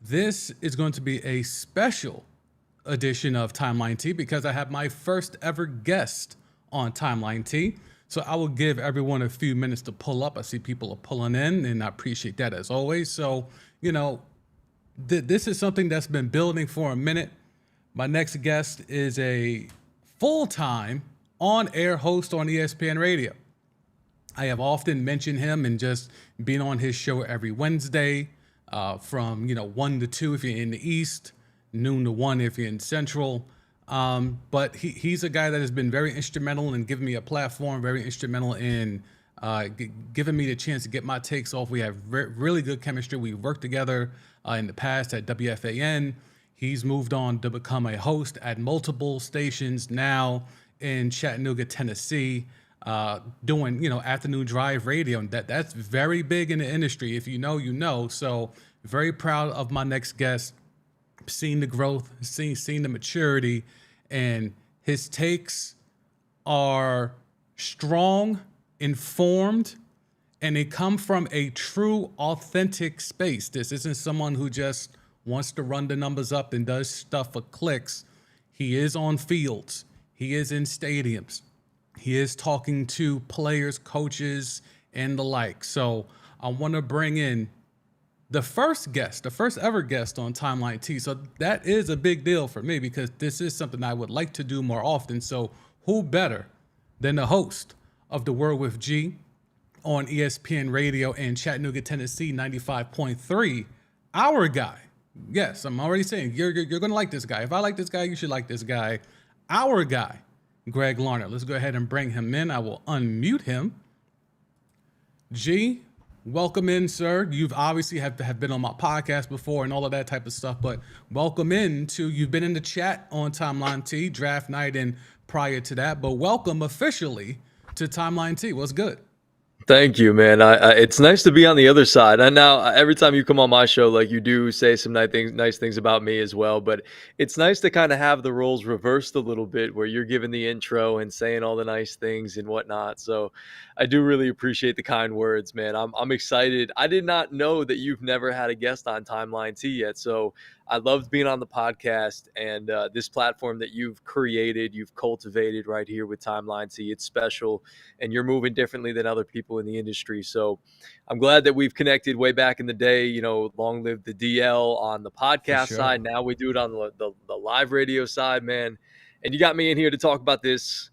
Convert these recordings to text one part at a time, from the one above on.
This is going to be a special edition of Timeline T because I have my first ever guest on Timeline T. So I will give everyone a few minutes to pull up. I see people are pulling in, and I appreciate that as always. So, this is something that's been building for a minute. My next guest is a full-time on-air host on ESPN Radio. I have often mentioned him and just being on his show every Wednesday from 1 to 2 if you're in the East, noon to 1 if you're in Central. But he's a guy that has been very instrumental in giving me a platform, very instrumental in giving me the chance to get my takes off. We have really good chemistry. We worked together in the past at WFAN. He's moved on to become a host at multiple stations now in Chattanooga, Tennessee, doing, afternoon drive radio. And that's very big in the industry. If you know, you know. So very proud of my next guest, seeing the growth, seeing the maturity, and his takes are strong, informed, and they come from a true, authentic space. This isn't someone who just wants to run the numbers up and does stuff for clicks. He is on fields. He is in stadiums. He is talking to players, coaches, and the like. So I want to bring in the first ever guest on Timeline T. So that is a big deal for me because this is something I would like to do more often. So who better than the host of The Word with G on ESPN Radio in Chattanooga, Tennessee, 95.3, our guy. Yes, I'm already saying you're going to like this guy. If I like this guy, you should like this guy. Our guy, Greg Larner. Let's go ahead and bring him in. I will unmute him. G, welcome in, sir. You've obviously have been on my podcast before and all of that type of stuff, but welcome you've been in the chat on Timeline T, draft night and prior to that, but welcome officially to Timeline T. What's good? Thank you, man. It's nice to be on the other side. And now every time you come on my show, like you do say some nice things about me as well. But it's nice to kind of have the roles reversed a little bit where you're giving the intro and saying all the nice things and whatnot. So I do really appreciate the kind words, man. I'm excited. I did not know that you've never had a guest on Timeline T yet. So I loved being on the podcast and this platform that you've created, you've cultivated right here with Timeline T. It's special and you're moving differently than other people in the industry. So I'm glad that we've connected way back in the day, long live the DL on the podcast side. Now we do it on the live radio side, man. And you got me in here to talk about this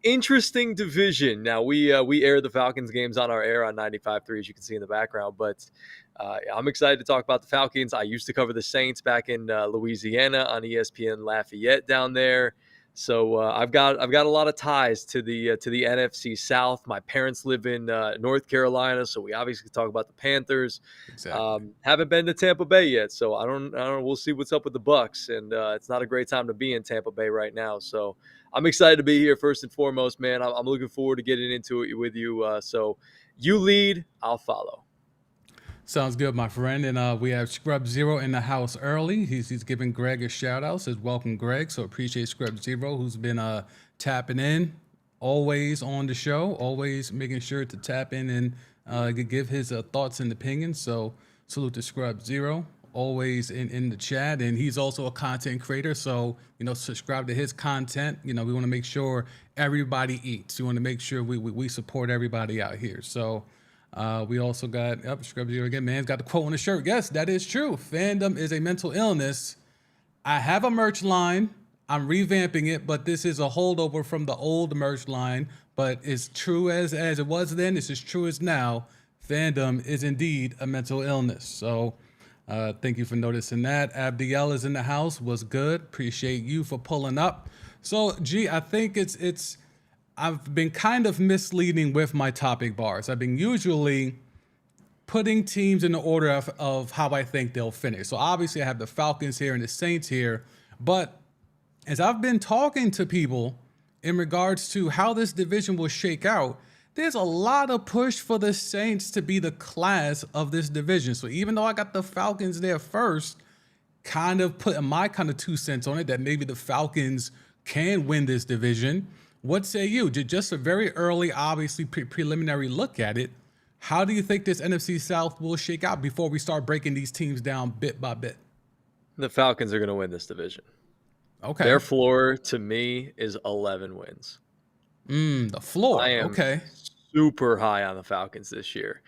interesting division. Now we air the Falcons games on our air on 95.3, as you can see in the background, but I'm excited to talk about the Falcons. I used to cover the Saints back in Louisiana on ESPN Lafayette down there. So I've got a lot of ties to the NFC South. My parents live in North Carolina, so we obviously talk about the Panthers. Exactly. Haven't been to Tampa Bay yet, so I don't know. We'll see what's up with the Bucks, and it's not a great time to be in Tampa Bay right now. So I'm excited to be here first and foremost, man. I'm looking forward to getting into it with you. So you lead, I'll follow. Sounds good, my friend. And we have Scrub Zero in the house early. He's giving Greg a shout out. Says welcome, Greg. So appreciate Scrub Zero, who's been tapping in, always on the show, always making sure to tap in and give his thoughts and opinions. So salute to Scrub Zero, always in the chat. And he's also a content creator. So, subscribe to his content. We want to make sure everybody eats. We want to make sure we support everybody out here. So we also got Scrub Zero again. Man's got the quote on the shirt. Yes, that is true. Fandom is a mental illness. I have a merch line. I'm revamping it, but this is a holdover from the old merch line. But it's true as it was then. It's as true as now. Fandom is indeed a mental illness. So thank you for noticing that. Abdiel is in the house. Was good. Appreciate you for pulling up. So, G, I think I've been kind of misleading with my topic bars. I've been usually putting teams in the order of how I think they'll finish. So obviously I have the Falcons here and the Saints here. But as I've been talking to people in regards to how this division will shake out, there's a lot of push for the Saints to be the class of this division. So even though I got the Falcons there first, kind of putting my kind of 2 cents on it that maybe the Falcons can win this division. What say you? Just a very early, obviously preliminary look at it. How do you think this NFC South will shake out before we start breaking these teams down bit by bit? The Falcons are going to win this division. Okay. Their floor to me is 11 wins. The I floor. am Okay. super high on the Falcons this year.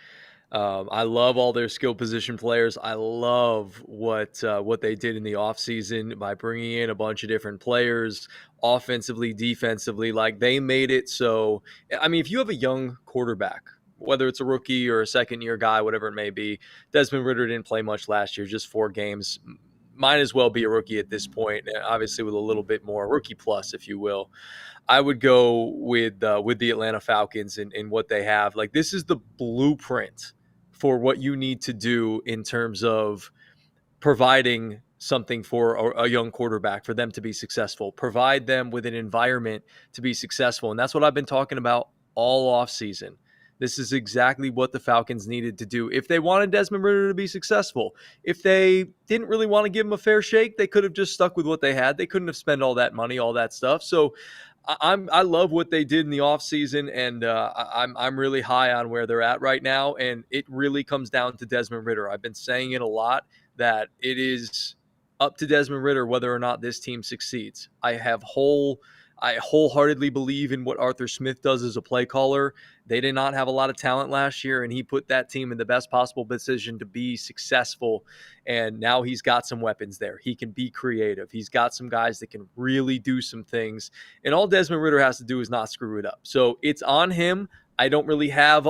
I love all their skill position players. I love what they did in the offseason by bringing in a bunch of different players, offensively, defensively. Like they made it so. I mean, if you have a young quarterback, whether it's a rookie or a second-year guy, whatever it may be, Desmond Ridder didn't play much last year, just 4 games. Might as well be a rookie at this point, obviously with a little bit more rookie plus, if you will. I would go with the Atlanta Falcons and what they have. Like this is the blueprint for what you need to do in terms of providing something for a young quarterback for them to be successful. Provide them with an environment to be successful, and that's what I've been talking about all off season. This is exactly what the Falcons needed to do. If they wanted Desmond Ridder to be successful, if they didn't really want to give him a fair shake, they could have just stuck with what they had. They couldn't have spent all that money, all that stuff. So I love what they did in the offseason, and I'm really high on where they're at right now. And it really comes down to Desmond Ridder. I've been saying it a lot that it is up to Desmond Ridder whether or not this team succeeds. I wholeheartedly believe in what Arthur Smith does as a play caller. They did not have a lot of talent last year, and he put that team in the best possible position to be successful. And now he's got some weapons there. He can be creative. He's got some guys that can really do some things. And all Desmond Ridder has to do is not screw it up. So it's on him. I don't really have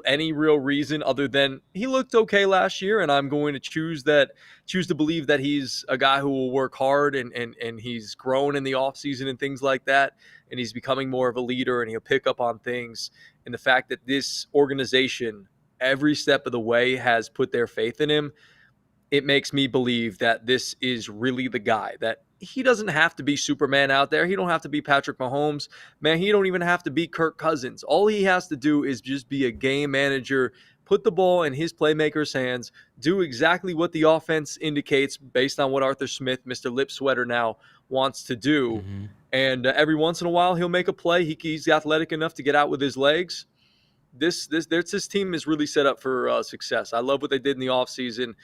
any real reason other than he looked okay last year, and I'm going to choose to believe that he's a guy who will work hard and he's grown in the offseason and things like that, and he's becoming more of a leader and he'll pick up on things. And the fact that this organization every step of the way has put their faith in him, it makes me believe that this is really the guy, that he doesn't have to be Superman out there. He don't have to be Patrick Mahomes. Man, he don't even have to be Kirk Cousins. All he has to do is just be a game manager, put the ball in his playmakers' hands, do exactly what the offense indicates based on what Arthur Smith, Mr. Lip Sweater now, wants to do. Mm-hmm. And every once in a while, he'll make a play. He's athletic enough to get out with his legs. This team is really set up for success. I love what they did in the offseason.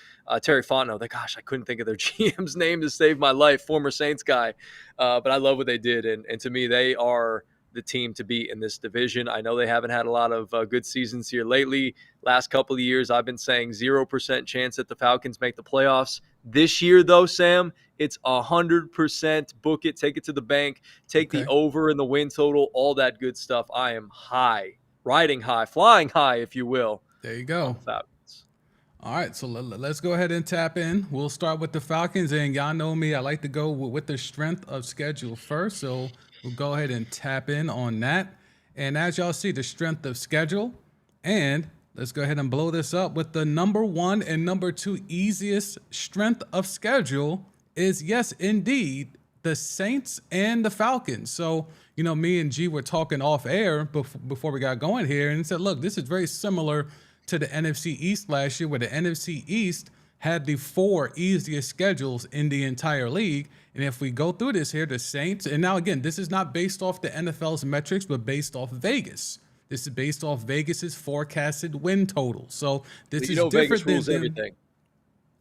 Terry Fontenot, gosh, I couldn't think of their GM's name to save my life, former Saints guy. But I love what they did. And to me, they are the team to beat in this division. I know they haven't had a lot of good seasons here lately. Last couple of years, I've been saying 0% chance that the Falcons make the playoffs. This year, though, Sam, it's 100% book it, take it to the bank, take the over in the win total, all that good stuff. I am high. Riding high, flying high, if you will. There you go. All right, so let's go ahead and tap in. We'll start with the Falcons, and y'all know me. I like to go with the strength of schedule first, so we'll go ahead and tap in on that. And as y'all see, the strength of schedule, and let's go ahead and blow this up with the number 1 and number 2 easiest strength of schedule is, yes, indeed, the Saints and the Falcons. So, you know, me and G were talking off air before we got going here and said, look, this is very similar to the NFC East last year, where the NFC East had the 4 easiest schedules in the entire league. And if we go through this here, the Saints, and now again, this is not based off the NFL's metrics, but based off Vegas. This is based off Vegas's forecasted win total. So this is different Vegas rules than everything.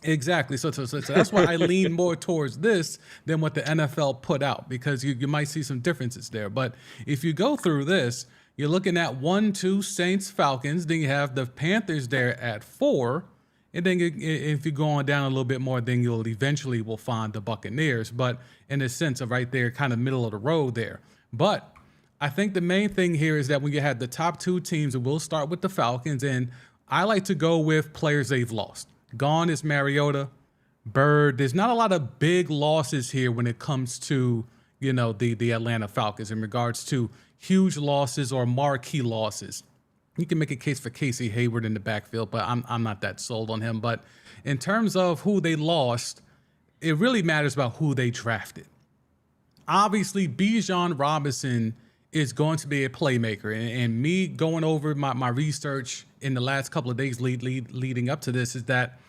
Exactly. So that's why I lean more towards this than what the NFL put out, because you might see some differences there. But if you go through this, you're looking at 1, 2 Saints, Falcons. Then you have the Panthers there at 4. And then if you go on down a little bit more, then you'll eventually will find the Buccaneers. But in a sense of right there, kind of middle of the road there. But I think the main thing here is that when you have the top 2 teams, and we'll start with the Falcons, and I like to go with players they've lost. Gone is Mariota, Bird. There's not a lot of big losses here when it comes to, you know, the Atlanta Falcons in regards to huge losses or marquee losses. You can make a case for Casey Hayward in the backfield, but I'm not that sold on him. But in terms of who they lost, it really matters about who they drafted. Obviously, Bijan Robinson is going to be a playmaker. And me going over my research in the last couple of days leading up to this is that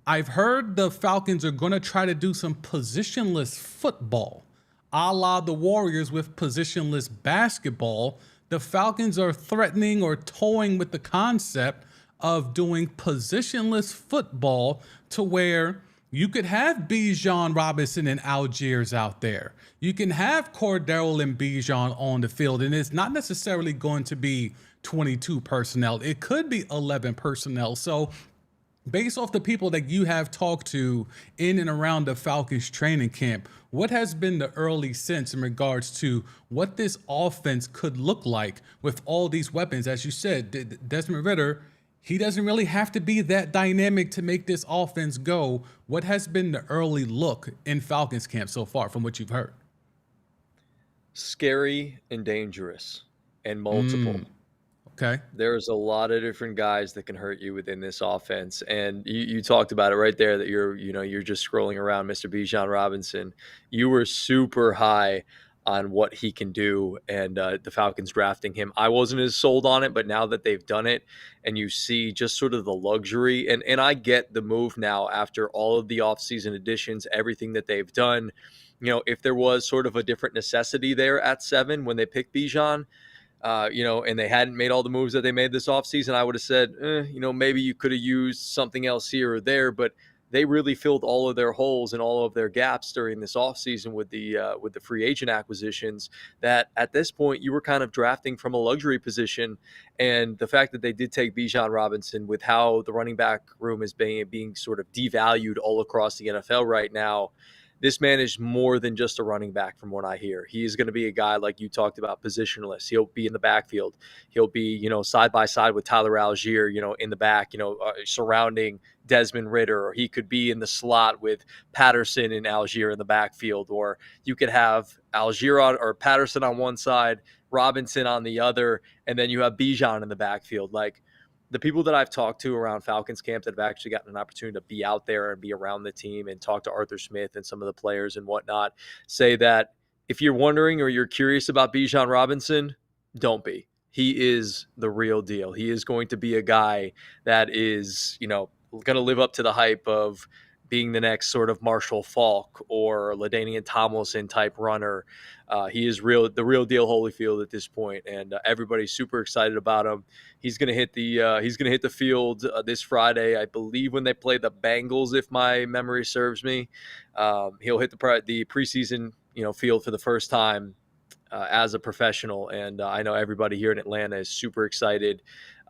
I've heard the Falcons are going to try to do some positionless football, a la the Warriors with positionless basketball. The Falcons are threatening or toying with the concept of doing positionless football, to where You could have Bijan Robinson and Algiers out there. You can have Cordero and Bijan on the field, and it's not necessarily going to be 22 personnel. It could be 11 personnel. So based off the people that you have talked to in and around the Falcons training camp, what has been the early sense in regards to what this offense could look like with all these weapons? As you said, Desmond Ridder, he doesn't really have to be that dynamic to make this offense go. What has been the early look in Falcons camp so far from what you've heard? Scary and dangerous and multiple. Okay. There's a lot of different guys that can hurt you within this offense. And you talked about it right there that you're just scrolling around Mr. Bijan Robinson. You were super high on what he can do, and the Falcons drafting him. I wasn't as sold on it, but now that they've done it and you see just sort of the luxury, and I get the move now after all of the offseason additions, everything that they've done. If there was sort of a different necessity there at 7 when they picked Bijan, and they hadn't made all the moves that they made this offseason, I would have said, maybe you could have used something else here or there, but they really filled all of their holes and all of their gaps during this offseason with the free agent acquisitions that at this point you were kind of drafting from a luxury position. And the fact that they did take Bijan Robinson with how the running back room is being sort of devalued all across the NFL right now, this man is more than just a running back from what I hear. He is going to be a guy, like you talked about, positionless. He'll be in the backfield. He'll be, side by side with Tyler Algier, in the back, surrounding Desmond Ridder. Or he could be in the slot with Patterson and Algier in the backfield. Or you could have Algier or Patterson on one side, Robinson on the other, and then you have Bijan in the backfield. Like, the people that I've talked to around Falcons camp that have actually gotten an opportunity to be out there and be around the team and talk to Arthur Smith and some of the players and whatnot say that if you're wondering or you're curious about Bijan Robinson, don't be. He is the real deal. He is going to be a guy that is, going to live up to the hype of being the next sort of Marshall Faulk or LaDainian Tomlinson type runner. He is the real deal Holyfield at this point, and everybody's super excited about him. He's going to hit the field this Friday, I believe, when they play the Bengals, if my memory serves me. He'll hit the preseason field for the first time as a professional, and I know everybody here in Atlanta is super excited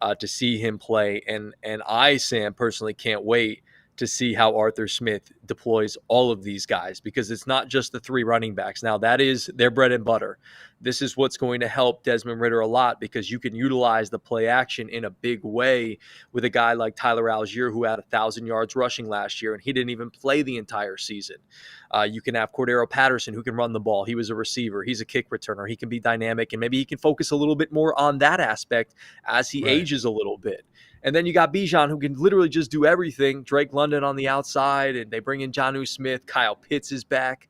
to see him play, and I, Sam, personally can't wait to see how Arthur Smith deploys all of these guys, because it's not just the 3 running backs. Now, that is their bread and butter. This is what's going to help Desmond Ridder a lot, because you can utilize the play action in a big way with a guy like Tyler Algier, who had 1,000 yards rushing last year, and he didn't even play the entire season. You can have Cordero Patterson, who can run the ball. He was a receiver. He's a kick returner. He can be dynamic, and maybe he can focus a little bit more on that aspect as he ages a little bit. And then you got Bijan, who can literally just do everything. Drake London on the outside, and they bring in Jonnu Smith. Kyle Pitts is back,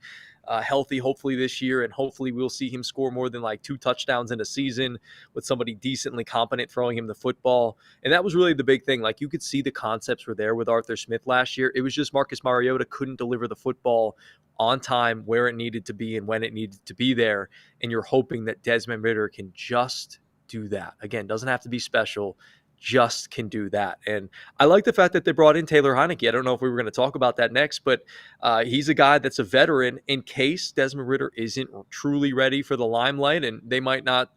healthy, hopefully this year, and hopefully we'll see him score more than like 2 touchdowns in a season with somebody decently competent throwing him the football. And that was really the big thing. Like, you could see the concepts were there with Arthur Smith last year. It was just Marcus Mariota couldn't deliver the football on time, where it needed to be and when it needed to be there. And you're hoping that Desmond Ridder can just do that. Again, doesn't have to be special, just can do that. And I like the fact that they brought in Taylor Heineke. I don't know if we were going to talk about that next, but he's a guy that's a veteran in case Desmond Ridder isn't truly ready for the limelight, and they might not,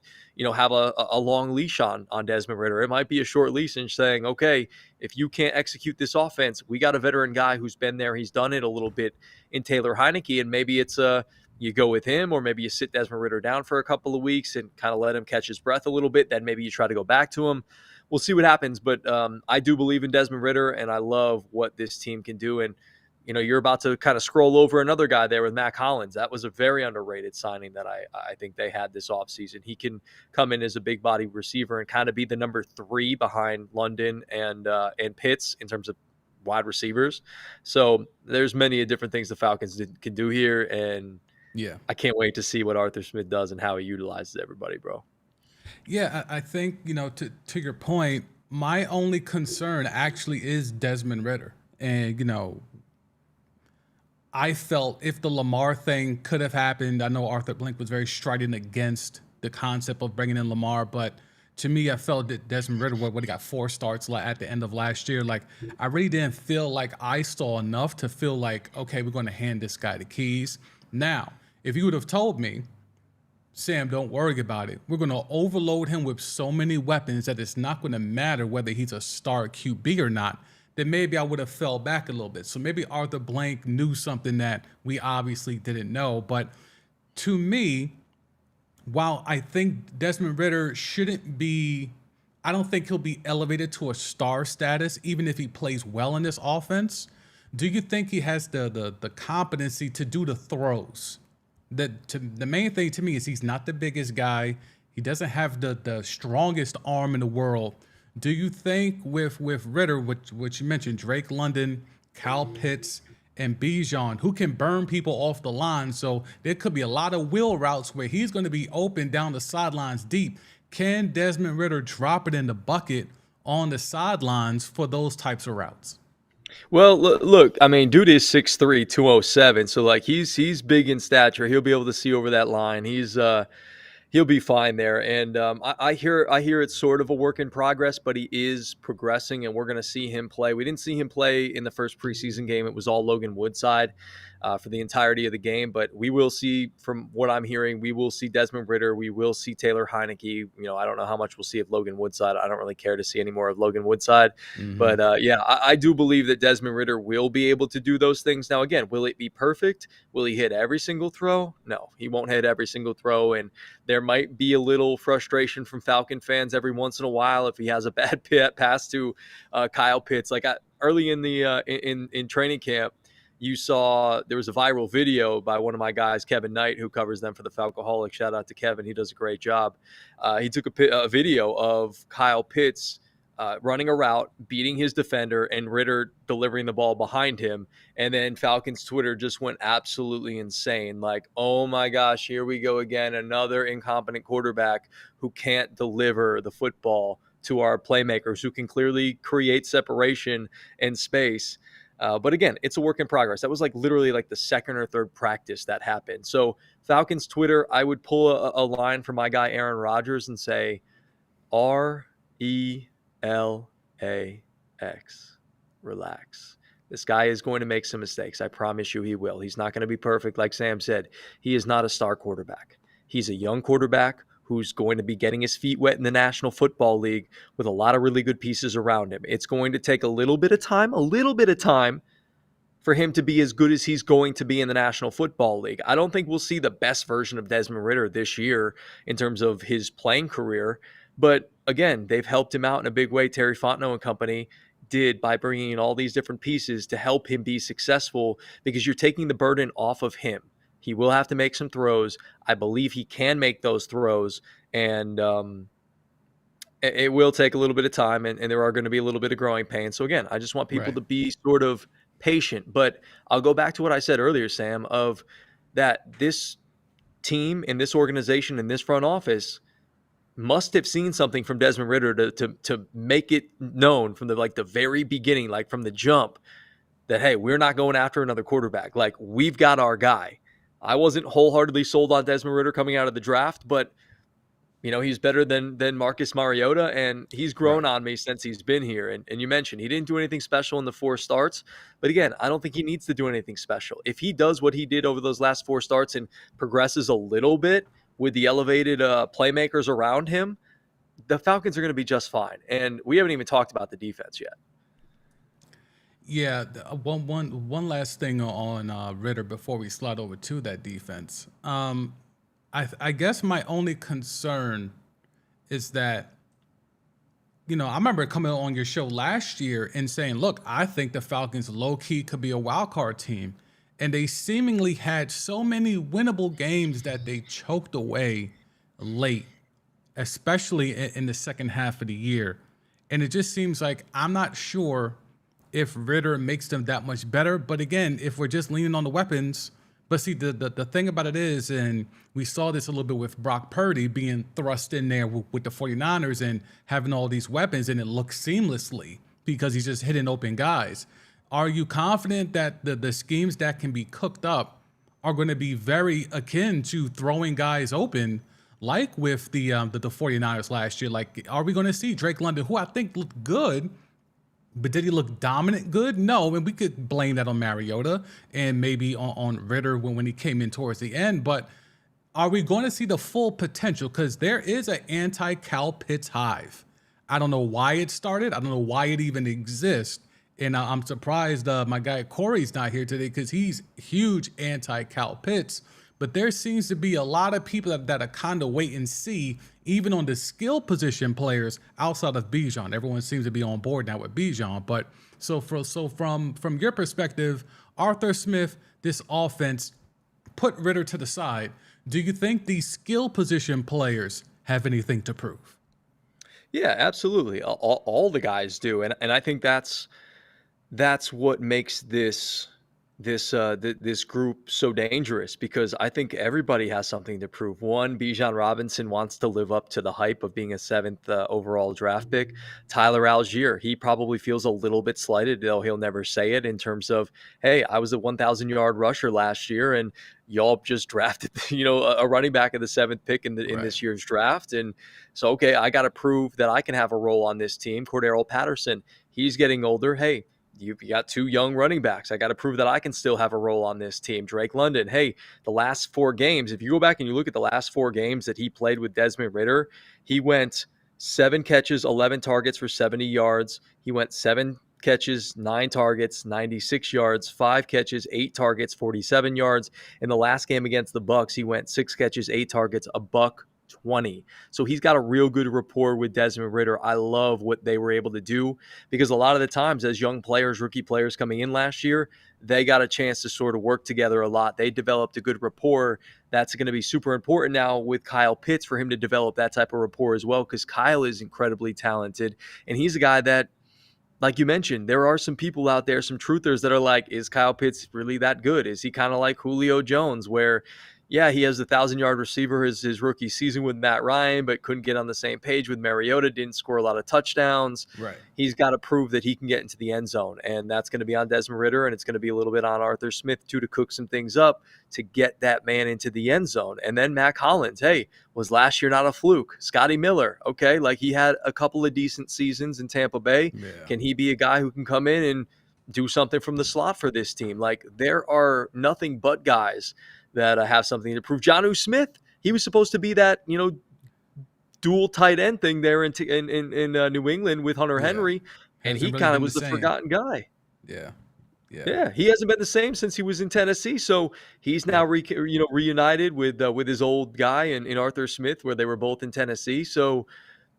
have a long leash on Desmond Ridder. It might be a short leash and saying, okay, if you can't execute this offense, we got a veteran guy who's been there. He's done it a little bit in Taylor Heineke, and maybe it's you go with him, or maybe you sit Desmond Ridder down for a couple of weeks and kind of let him catch his breath a little bit. Then maybe you try to go back to him. We'll see what happens, but I do believe in Desmond Ridder, and I love what this team can do. And, you're about to kind of scroll over another guy there with Mac Hollins. That was a very underrated signing that I think they had this offseason. He can come in as a big body receiver and kind of be the number 3 behind London and Pitts in terms of wide receivers. So there's many different things the Falcons can do here, and I can't wait to see what Arthur Smith does and how he utilizes everybody, bro. Yeah, I think, to your point, my only concern actually is Desmond Ridder. And, I felt if the Lamar thing could have happened, I know Arthur Blank was very strident against the concept of bringing in Lamar, but To me, I felt that Desmond Ritter, what he got 4 starts at the end of last year. Like, I really didn't feel like I saw enough to feel like, okay, we're going to hand this guy the keys. Now, if you would have told me, Sam, don't worry about it, we're going to overload him with so many weapons that it's not going to matter whether he's a star QB or not, then maybe I would have fell back a little bit. So maybe Arthur Blank knew something that we obviously didn't know. But to me, while I think Desmond Ritter shouldn't be, I don't think he'll be elevated to a star status, even if he plays well in this offense. Do you think he has the competency to do the throws? The main thing to me is he's not the biggest guy. He doesn't have the strongest arm in the world. Do you think with Ritter, which you mentioned, Drake London, Kyle Pitts, and Bijan, who can burn people off the line, so there could be a lot of wheel routes where he's going to be open down the sidelines deep. Can Desmond Ritter drop it in the bucket on the sidelines for those types of routes? Well, look, I mean, dude is 6'3", 207, so like he's big in stature. He'll be able to see over that line. He'll be fine there. And I hear it's sort of a work in progress, but he is progressing, and we're going to see him play. We didn't see him play in the first preseason game. It was all Logan Woodside for the entirety of the game. But we will see, from what I'm hearing, we will see Desmond Ritter. We will see Taylor Heineke. You know, I don't know how much we'll see of Logan Woodside. I don't really care to see any more of Logan Woodside. Mm-hmm. But yeah, I do believe that Desmond Ritter will be able to do those things. Now, again, will it be perfect? Will he hit every single throw? No, he won't hit every single throw. And there might be a little frustration from Falcon fans every once in a while if he has a bad pass to Kyle Pitts. Like early in the in training camp, you saw there was a viral video by one of my guys, Kevin Knight, who covers them for the Falcoholic. Shout out to Kevin. He does a great job. He took a video of Kyle Pitts running a route, beating his defender, and Ritter delivering the ball behind him. And then Falcons Twitter just went absolutely insane. Like, oh my gosh, here we go again. Another incompetent quarterback who can't deliver the football to our playmakers, who can clearly create separation and space. But again, it's a work in progress. That was like literally like the second or third practice that happened. So Falcons Twitter, I would pull a line from my guy Aaron Rodgers and say, RELAX. Relax. This guy is going to make some mistakes. I promise you he will. He's not going to be perfect. Like Sam said, he is not a star quarterback. He's a young quarterback who's going to be getting his feet wet in the National Football League with a lot of really good pieces around him. It's going to take a little bit of time for him to be as good as he's going to be in the National Football League. I don't think we'll see the best version of Desmond Ritter this year in terms of his playing career. But again, they've helped him out in a big way. Terry Fontenot and company did by bringing in all these different pieces to help him be successful, because you're taking the burden off of him. He will have to make some throws. I believe he can make those throws, and it will take a little bit of time, and there are going to be a little bit of growing pains. So again, I just want people to be sort of patient. But I'll go back to what I said earlier, Sam, of that this team and this organization and this front office must have seen something from Desmond Ritter to make it known from the very beginning, like from the jump, that, hey, we're not going after another quarterback. Like, we've got our guy. I wasn't wholeheartedly sold on Desmond Ritter coming out of the draft, but you know, he's better than Marcus Mariota, and he's grown on me since he's been here. And you mentioned he didn't do anything special in the 4 starts, but again, I don't think he needs to do anything special. If he does what he did over those last 4 starts and progresses a little bit with the elevated playmakers around him, the Falcons are going to be just fine. And we haven't even talked about the defense yet. Yeah, one last thing on Ritter before we slide over to that defense. I guess my only concern is that, you know, I remember coming on your show last year and saying, look, I think the Falcons low-key could be a wild card team. And they seemingly had so many winnable games that they choked away late, especially in the second half of the year. And it just seems like I'm not sure if Ritter makes them that much better. But again, if we're just leaning on the weapons, but see, the thing about it is, and we saw this a little bit with Brock Purdy being thrust in there with the 49ers and having all these weapons, and it looks seamlessly because he's just hitting open guys. Are you confident that the schemes that can be cooked up are going to be very akin to throwing guys open like with the 49ers last year. Like, are we going to see Drake London, who I think looked good, but did he look dominant good? No, and we could blame that on Mariota and maybe on Ritter when he came in towards the end. But are we going to see the full potential? Because there is an anti-Cal Pitts hive. I don't know why it started. I don't know why it even exists. And I'm surprised my guy Corey's not here today because he's huge anti-Cal Pitts. But there seems to be a lot of people that are kind of wait and see, even on the skill position players outside of Bijan. Everyone seems to be on board now with Bijan. But from your perspective, Arthur Smith, this offense, put Ritter to the side. Do you think these skill position players have anything to prove? Yeah, absolutely. All the guys do, and I think that's what makes this group so dangerous, because I think everybody has something to prove. One, Bijan Robinson wants to live up to the hype of being a seventh overall draft pick. Tyler Algier, he probably feels a little bit slighted, though he'll never say it, in terms of, hey, I was a 1,000-yard rusher last year, and y'all just drafted, a running back at the seventh pick in this year's draft. And so, okay, I got to prove that I can have a role on this team. Cordero Patterson, he's getting older. Hey, you got two young running backs. I got to prove that I can still have a role on this team. Drake London, hey, the last 4 games, if you go back and you look at the last 4 games that he played with Desmond Ritter, he went 7 catches, 11 targets for 70 yards. He went 7 catches, 9 targets, 96 yards, 5 catches, 8 targets, 47 yards. In the last game against the Bucs, he went 6 catches, 8 targets, a buck 20. So he's got a real good rapport with Desmond Ritter. I love what they were able to do, because a lot of the times as young players, rookie players coming in last year, they got a chance to sort of work together a lot. They developed a good rapport. That's going to be super important now with Kyle Pitts, for him to develop that type of rapport as well, because Kyle is incredibly talented. And he's a guy that, like you mentioned, there are some people out there, some truthers, that are like, is Kyle Pitts really that good? Is he kind of like Julio Jones, where, yeah, he has the 1,000-yard receiver his rookie season with Matt Ryan, but couldn't get on the same page with Mariota, didn't score a lot of touchdowns. Right. He's got to prove that he can get into the end zone, and that's going to be on Desmond Ritter, and it's going to be a little bit on Arthur Smith, too, to cook some things up to get that man into the end zone. And then Mac Hollins, hey, was last year not a fluke? Scotty Miller, okay, like he had a couple of decent seasons in Tampa Bay. Yeah. Can he be a guy who can come in and do something from the slot for this team? Like, there are nothing but guys that have something to prove. Jonnu Smith, he was supposed to be that, dual tight end thing there in New England with Hunter Henry, and he kind of was the forgotten guy. Yeah. He hasn't been the same since he was in Tennessee. So he's now reunited with his old guy in Arthur Smith, where they were both in Tennessee. So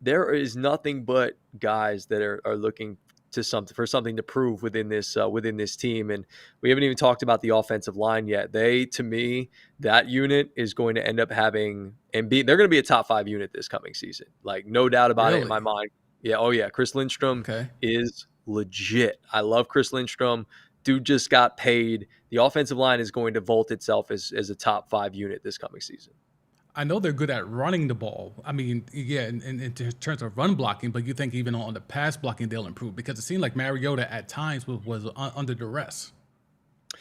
there is nothing but guys that are looking to something to prove within this team. And we haven't even talked about the offensive line yet. To me, that unit is going to end up having they're going to be a top 5 unit this coming season. Like, no doubt about it in my mind. Yeah. Oh yeah. Chris Lindstrom is legit. I love Chris Lindstrom. Dude just got paid. The offensive line is going to vault itself as a top 5 unit this coming season. I know they're good at running the ball. I mean, yeah, in terms of run blocking, but you think even on the pass blocking they'll improve? Because it seemed like Mariota at times was under duress.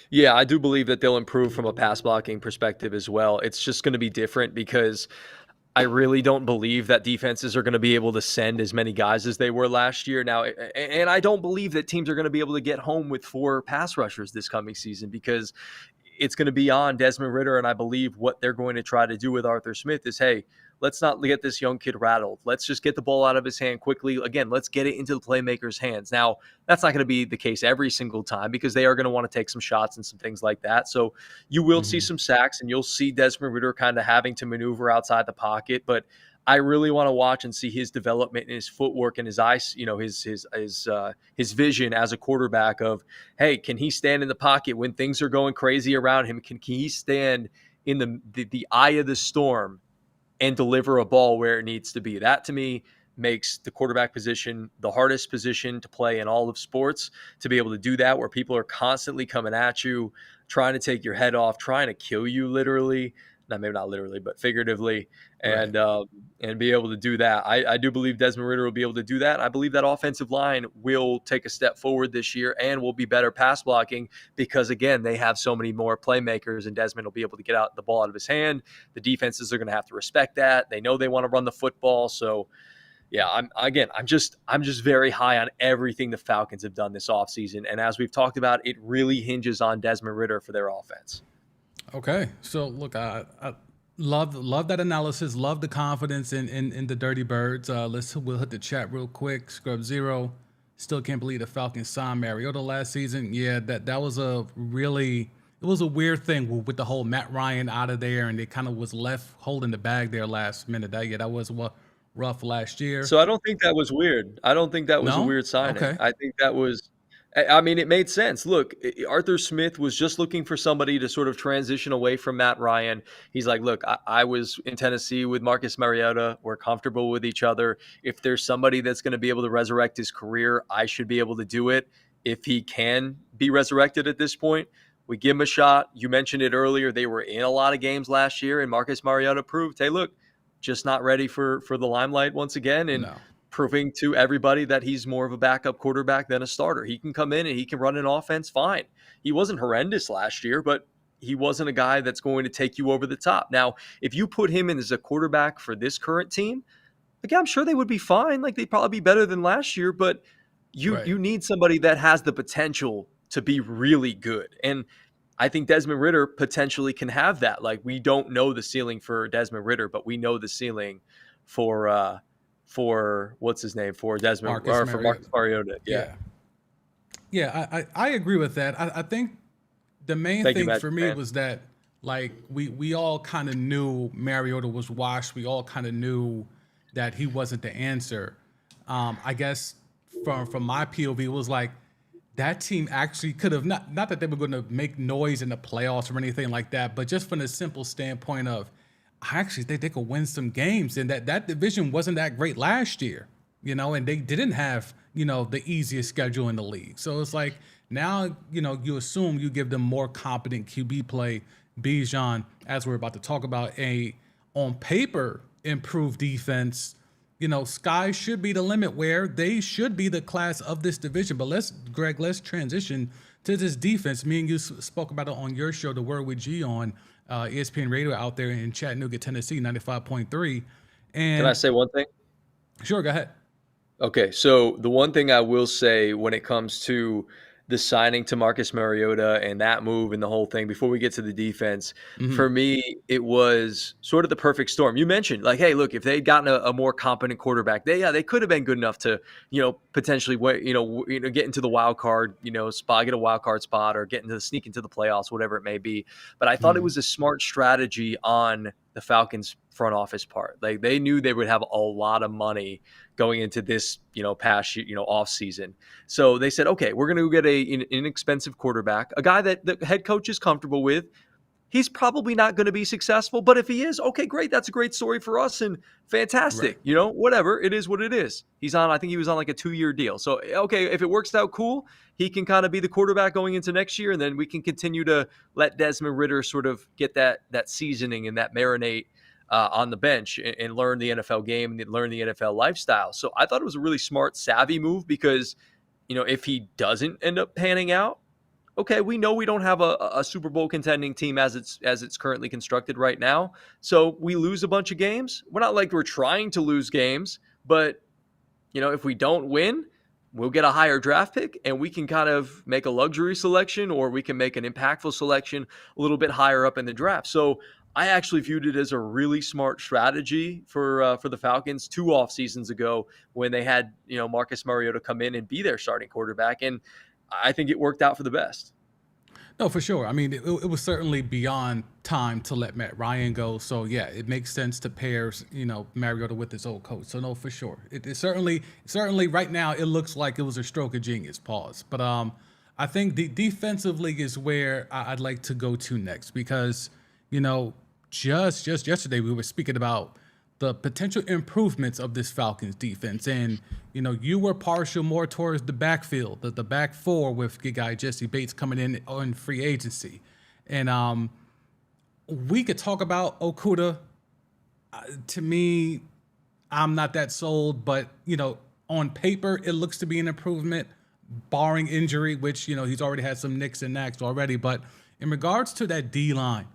Yeah, I do believe that they'll improve from a pass blocking perspective as well. It's just going to be different, because I really don't believe that defenses are going to be able to send as many guys as they were last year. Now, and I don't believe that teams are going to be able to get home with 4 pass rushers this coming season, because it's going to be on Desmond Ritter. And I believe what they're going to try to do with Arthur Smith is, hey, let's not get this young kid rattled. Let's just get the ball out of his hand quickly. Again, let's get it into the playmaker's hands. Now, that's not going to be the case every single time, because they are going to want to take some shots and some things like that. So you will see some sacks, and you'll see Desmond Ritter kind of having to maneuver outside the pocket. But I really want to watch and see his development and his footwork and his eyes, his vision as a quarterback of, hey, can he stand in the pocket when things are going crazy around him? Can he stand in the eye of the storm and deliver a ball where it needs to be? That, to me, makes the quarterback position the hardest position to play in all of sports, to be able to do that, where people are constantly coming at you, trying to take your head off, trying to kill you literally. maybe not literally, but figuratively, Right. and be able to do that. I do believe Desmond Ritter will be able to do that. I believe that offensive line will take a step forward this year and will be better pass blocking because, again, they have so many more playmakers, and Desmond will be able to get out the ball out of his hand. The defenses are going to have to respect that. They know they want to run the football, so yeah, I'm just very high on everything the Falcons have done this offseason. And as we've talked about, it really hinges on Desmond Ritter for their offense. Okay. So look, I love that analysis. Love the confidence in the Dirty Birds. We'll hit the chat real quick. Scrub Zero. Still can't believe the Falcons signed Mariota last season. Yeah, that was a really it was a weird thing with the whole Matt Ryan out of there, and it kind of was left holding the bag there last minute. That was what rough last year. So I don't think that was weird. I don't think that was a No? weird signing. Okay. I think that was I mean, it made sense. Look, Arthur Smith was just looking for somebody to sort of transition away from Matt Ryan. He's like, look, I was in Tennessee with Marcus Mariota. We're comfortable with each other. If there's somebody that's going to be able to resurrect his career, I should be able to do it. If he can be resurrected at this point, we give him a shot. You mentioned it earlier. They were in a lot of games last year, and Marcus Mariota proved, hey, look, just not ready for the limelight once again. And No. proving to everybody that he's more of a backup quarterback than a starter. He can come in and he can run an offense fine. He wasn't horrendous last year, but he wasn't a guy that's going to take you over the top. Now, if you put him in as a quarterback for this current team, again, I'm sure they would be fine. Like, they'd probably be better than last year, but Right. you need somebody that has the potential to be really good. And I think Desmond Ritter potentially can have that. Like, we don't know the ceiling for Desmond Ritter, but we know the ceiling for what's his name, for Desmond, Marcus or for Mariota. Marcus Mariota. Yeah. Yeah. Yeah, I agree with that. I think the main Thank you, thing Magic for me Man. was that like we all kind of knew Mariota was washed. We all kind of knew that he wasn't the answer. I guess from my POV, it was like that team actually could have not that they were going to make noise in the playoffs or anything like that, but just from the simple standpoint of I actually think they could win some games, and that division wasn't that great last year, and they didn't have the easiest schedule in the league. So it's like now you assume you give them more competent QB play. Bijan, as we're about to talk about, a on paper improved defense. Sky should be the limit where they should be the class of this division. But let's transition to this defense. Me and you spoke about it on your show, The Word with G, on ESPN Radio out there in Chattanooga, Tennessee, 95.3. Can I And say one thing? sure, go ahead. Okay, so the one thing I will say when it comes to the signing to Marcus Mariota and that move and the whole thing, before we get to the defense, Hmm. for me, it was sort of the perfect storm. You mentioned, like, hey, look, if they'd gotten a more competent quarterback, they could have been good enough to, potentially, get into the wild card, spot, get a wild card spot, or sneak into the playoffs, whatever it may be. But I thought it was a smart strategy on the Falcons front office part. Like, they knew they would have a lot of money going into this, past, off season. So they said, okay, we're going to get an inexpensive quarterback, a guy that the head coach is comfortable with. He's probably not going to be successful, but if he is, okay, great. That's a great story for us and Right. fantastic. Whatever. It is what it is. I think he was on like a 2-year deal. So, okay, if it works out, cool. He can kind of be the quarterback going into next year, and then we can continue to let Desmond Ritter sort of get that seasoning and that marinate on the bench and learn the NFL game and learn the NFL lifestyle. So I thought it was a really smart, savvy move because, if he doesn't end up panning out, okay, we know we don't have a Super Bowl contending team as it's currently constructed right now. So we lose a bunch of games. We're not like we're trying to lose games, but if we don't win, we'll get a higher draft pick and we can kind of make a luxury selection, or we can make an impactful selection a little bit higher up in the draft. So I actually viewed it as a really smart strategy for the Falcons 2 off seasons ago when they had, Marcus Mariota come in and be their starting quarterback. And I think it worked out for the best. No, for sure. I mean, it was certainly beyond time to let Matt Ryan go. So yeah, it makes sense to pair, Mariota with his old coach. So no, for sure. It certainly right now it looks like it was a stroke of genius. Pause. But I think the defensively is where I'd like to go to next because just yesterday we were speaking about the potential improvements of this Falcons defense. And, you were partial more towards the backfield, the back four with your guy Jesse Bates coming in on free agency. And we could talk about Okuda. To me, I'm not that sold, but on paper, it looks to be an improvement, barring injury, which he's already had some nicks and knacks already. But in regards to that D line,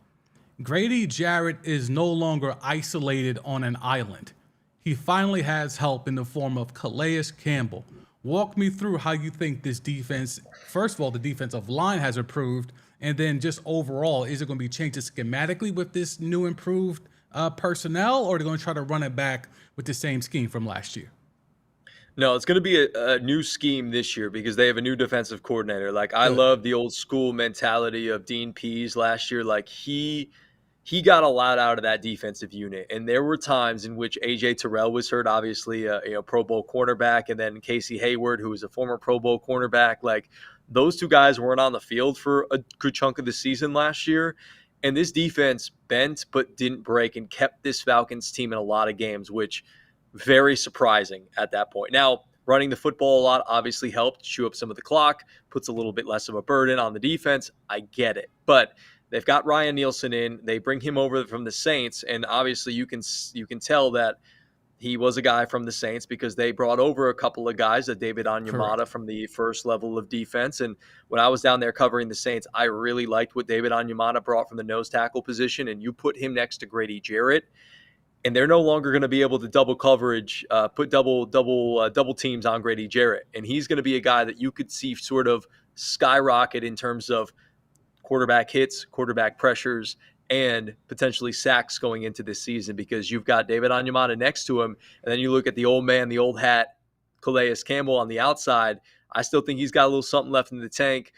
Grady Jarrett is no longer isolated on an island. He finally has help in the form of Calais Campbell. Walk me through how you think this defense, first of all, the defensive line has improved, and then just overall, is it going to be changed schematically with this new improved personnel, or are they going to try to run it back with the same scheme from last year? No, it's going to be a new scheme this year because they have a new defensive coordinator. Like I Good. love the old school mentality of Dean Pease last year. Like he got a lot out of that defensive unit, and there were times in which AJ Terrell was hurt, obviously a Pro Bowl cornerback, and then Casey Hayward, who was a former Pro Bowl cornerback. Like those two guys weren't on the field for a good chunk of the season last year. And this defense bent but didn't break and kept this Falcons team in a lot of games, which very surprising at that point. Now, running the football a lot obviously helped chew up some of the clock, puts a little bit less of a burden on the defense. I get it. But they've got Ryan Nielsen in. They bring him over from the Saints, and obviously you can tell that he was a guy from the Saints because they brought over a couple of guys, David Correct. Onyemata from the first level of defense. And when I was down there covering the Saints, I really liked what David Onyemata brought from the nose tackle position. And you put him next to Grady Jarrett, and they're no longer going to be able to double coverage, put double teams on Grady Jarrett. And he's going to be a guy that you could see sort of skyrocket in terms of quarterback hits, quarterback pressures, and potentially sacks going into this season because you've got David Onyemata next to him. And then you look at the old man, the old hat, Calais Campbell on the outside. I still think he's got a little something left in the tank.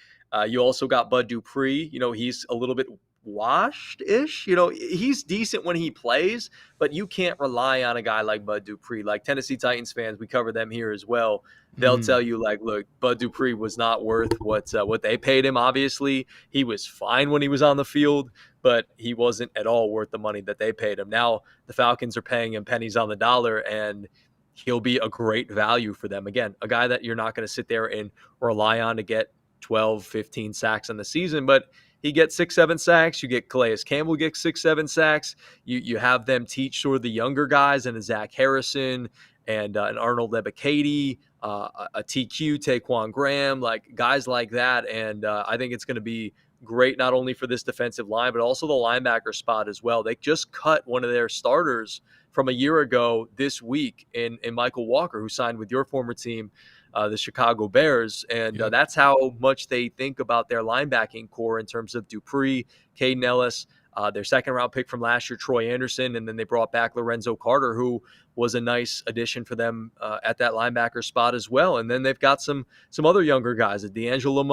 You also got Bud Dupree. He's a little bit washed-ish. He's decent when he plays, but you can't rely on a guy like Bud Dupree. Like Tennessee Titans fans, we cover them here as well. They'll tell you, like, look, Bud Dupree was not worth what they paid him. Obviously, he was fine when he was on the field, but he wasn't at all worth the money that they paid him. Now the Falcons are paying him pennies on the dollar, and he'll be a great value for them. Again, a guy that you're not going to sit there and rely on to get 12, 15 sacks in the season, but he gets 6, 7 sacks. You get Calais Campbell gets 6, 7 sacks. You have them teach sort of the younger guys and a Zach Harrison and an Arnold Ebiketie, a TQ, Taquan Graham, like guys like that. And I think it's going to be great not only for this defensive line, but also the linebacker spot as well. They just cut one of their starters from a year ago this week in Michael Walker, who signed with your former team, the Chicago Bears. And Yep. that's how much they think about their linebacking core in terms of Dupree, Caden Ellis, their second-round pick from last year, Troy Anderson, and then they brought back Lorenzo Carter, who was a nice addition for them at that linebacker spot as well. And then they've got some other younger guys, a D'Angelo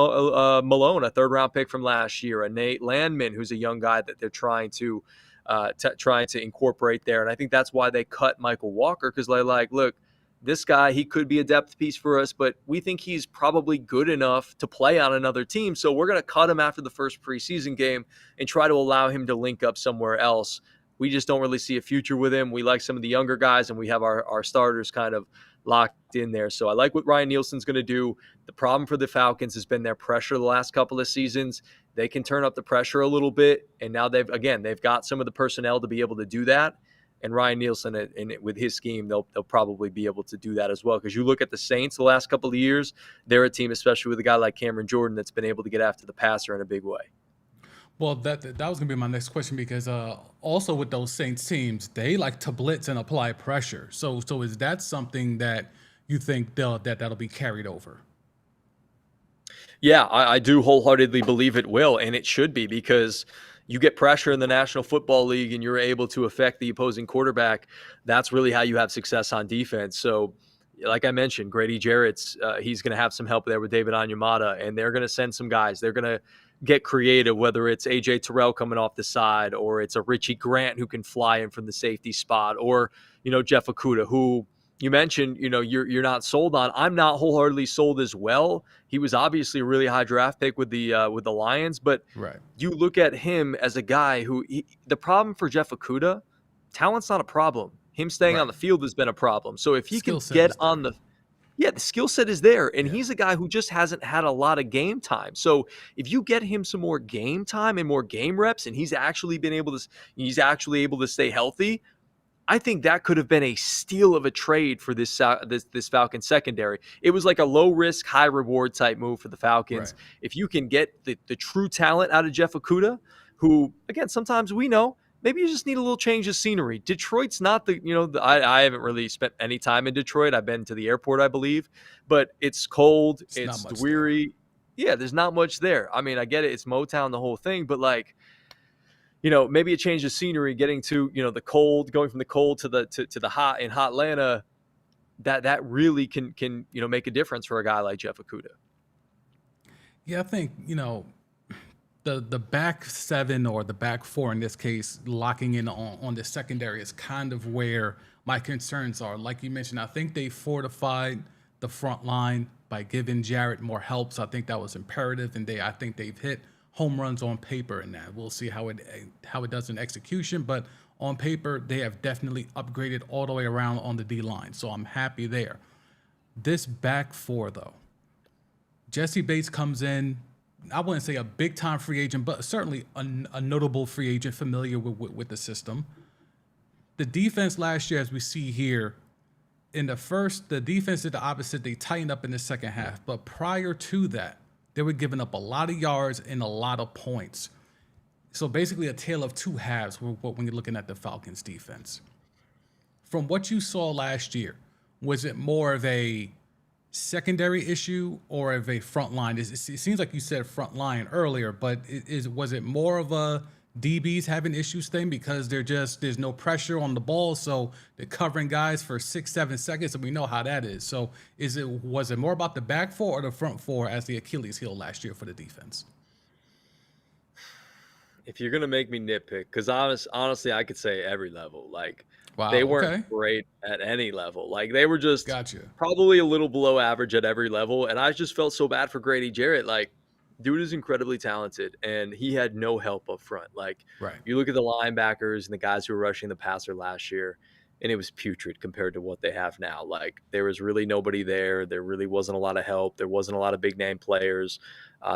Malone, a third-round pick from last year, a Nate Landman, who's a young guy that they're trying to incorporate there. And I think that's why they cut Michael Walker, because they're like, look, this guy, he could be a depth piece for us, but we think he's probably good enough to play on another team. So we're going to cut him after the first preseason game and try to allow him to link up somewhere else. We just don't really see a future with him. We like some of the younger guys, and we have our starters kind of locked in there. So I like what Ryan Nielsen's going to do. The problem for the Falcons has been their pressure the last couple of seasons. They can turn up the pressure a little bit, and now they've got some of the personnel to be able to do that. And Ryan Nielsen, with his scheme, they'll probably be able to do that as well. Because you look at the Saints the last couple of years, they're a team, especially with a guy like Cameron Jordan, that's been able to get after the passer in a big way. Well, that was going to be my next question because also with those Saints teams, they like to blitz and apply pressure. So is that something that you think that'll be carried over? Yeah, I do wholeheartedly believe it will, and it should be, because you get pressure in the National Football League and you're able to affect the opposing quarterback. That's really how you have success on defense. So like I mentioned, Grady Jarrett's he's going to have some help there with David Onyemata, and they're going to send some guys. They're going to get creative, whether it's AJ Terrell coming off the side, or it's a Richie Grant who can fly in from the safety spot, or Jeff Okuda, who you mentioned, you're not sold on. I'm not wholeheartedly sold as well. He was obviously a really high draft pick with the Lions, but Right. you look at him as a guy who the problem for Jeff Okuda, talent's not a problem. Him staying on Right. the field has been a problem. So if he can Skill set get is on there. Yeah, the skill set is there, and Yeah, he's a guy who just hasn't had a lot of game time. So if you get him some more game time and more game reps, and he's actually able to stay healthy, I think that could have been a steal of a trade for this Falcons secondary. It was like a low risk, high reward type move for the Falcons. right. If you can get the true talent out of Jeff Okudah, who again sometimes we know maybe you just need a little change of scenery. Detroit's not I haven't really spent any time in Detroit. I've been to the airport, I believe, but it's cold, It's not it's much there. weary. Yeah, there's not much there. I mean, I get it. It's Motown, the whole thing, but like maybe a change of scenery, getting to, the cold, going from the cold to the hot in hot Atlanta, that really can make a difference for a guy like Jeff Okudah. Yeah, I think the back seven or the back four in this case, locking in on the secondary is kind of where my concerns are. Like you mentioned, I think they fortified the front line by giving Jarrett more help. So I think that was imperative, and I think they've hit home runs on paper in that. We'll see how it does in execution, but on paper they have definitely upgraded all the way around on the D line. So I'm happy there. This back four though, Jesse Bates comes in. I wouldn't say a big time free agent, but certainly a notable free agent familiar with the system. The defense last year, as we see here, the defense did the opposite. They tightened up in the second half. But prior to that, they were giving up a lot of yards and a lot of points. So basically a tale of two halves when you're looking at the Falcons defense. From what you saw last year, was it more of a secondary issue or of a front line? It seems like you said front line earlier, but was it more of a DBs having issues thing because there's no pressure on the ball, so they're covering guys for 6-7 seconds, and we know how that is. So was it more about the back four or the front four as the Achilles heel last year for the defense? If you're gonna make me nitpick, because honestly, I could say every level. Like they Wow. weren't Okay. great at any level. Like they were just Gotcha. probably a little below average at every level. And I just felt so bad for Grady Jarrett. Like, dude is incredibly talented, and he had no help up front. Like Right. you look at the linebackers and the guys who were rushing the passer last year, and it was putrid compared to what they have now. Like there was really nobody there. There really wasn't a lot of help. There wasn't a lot of big name players.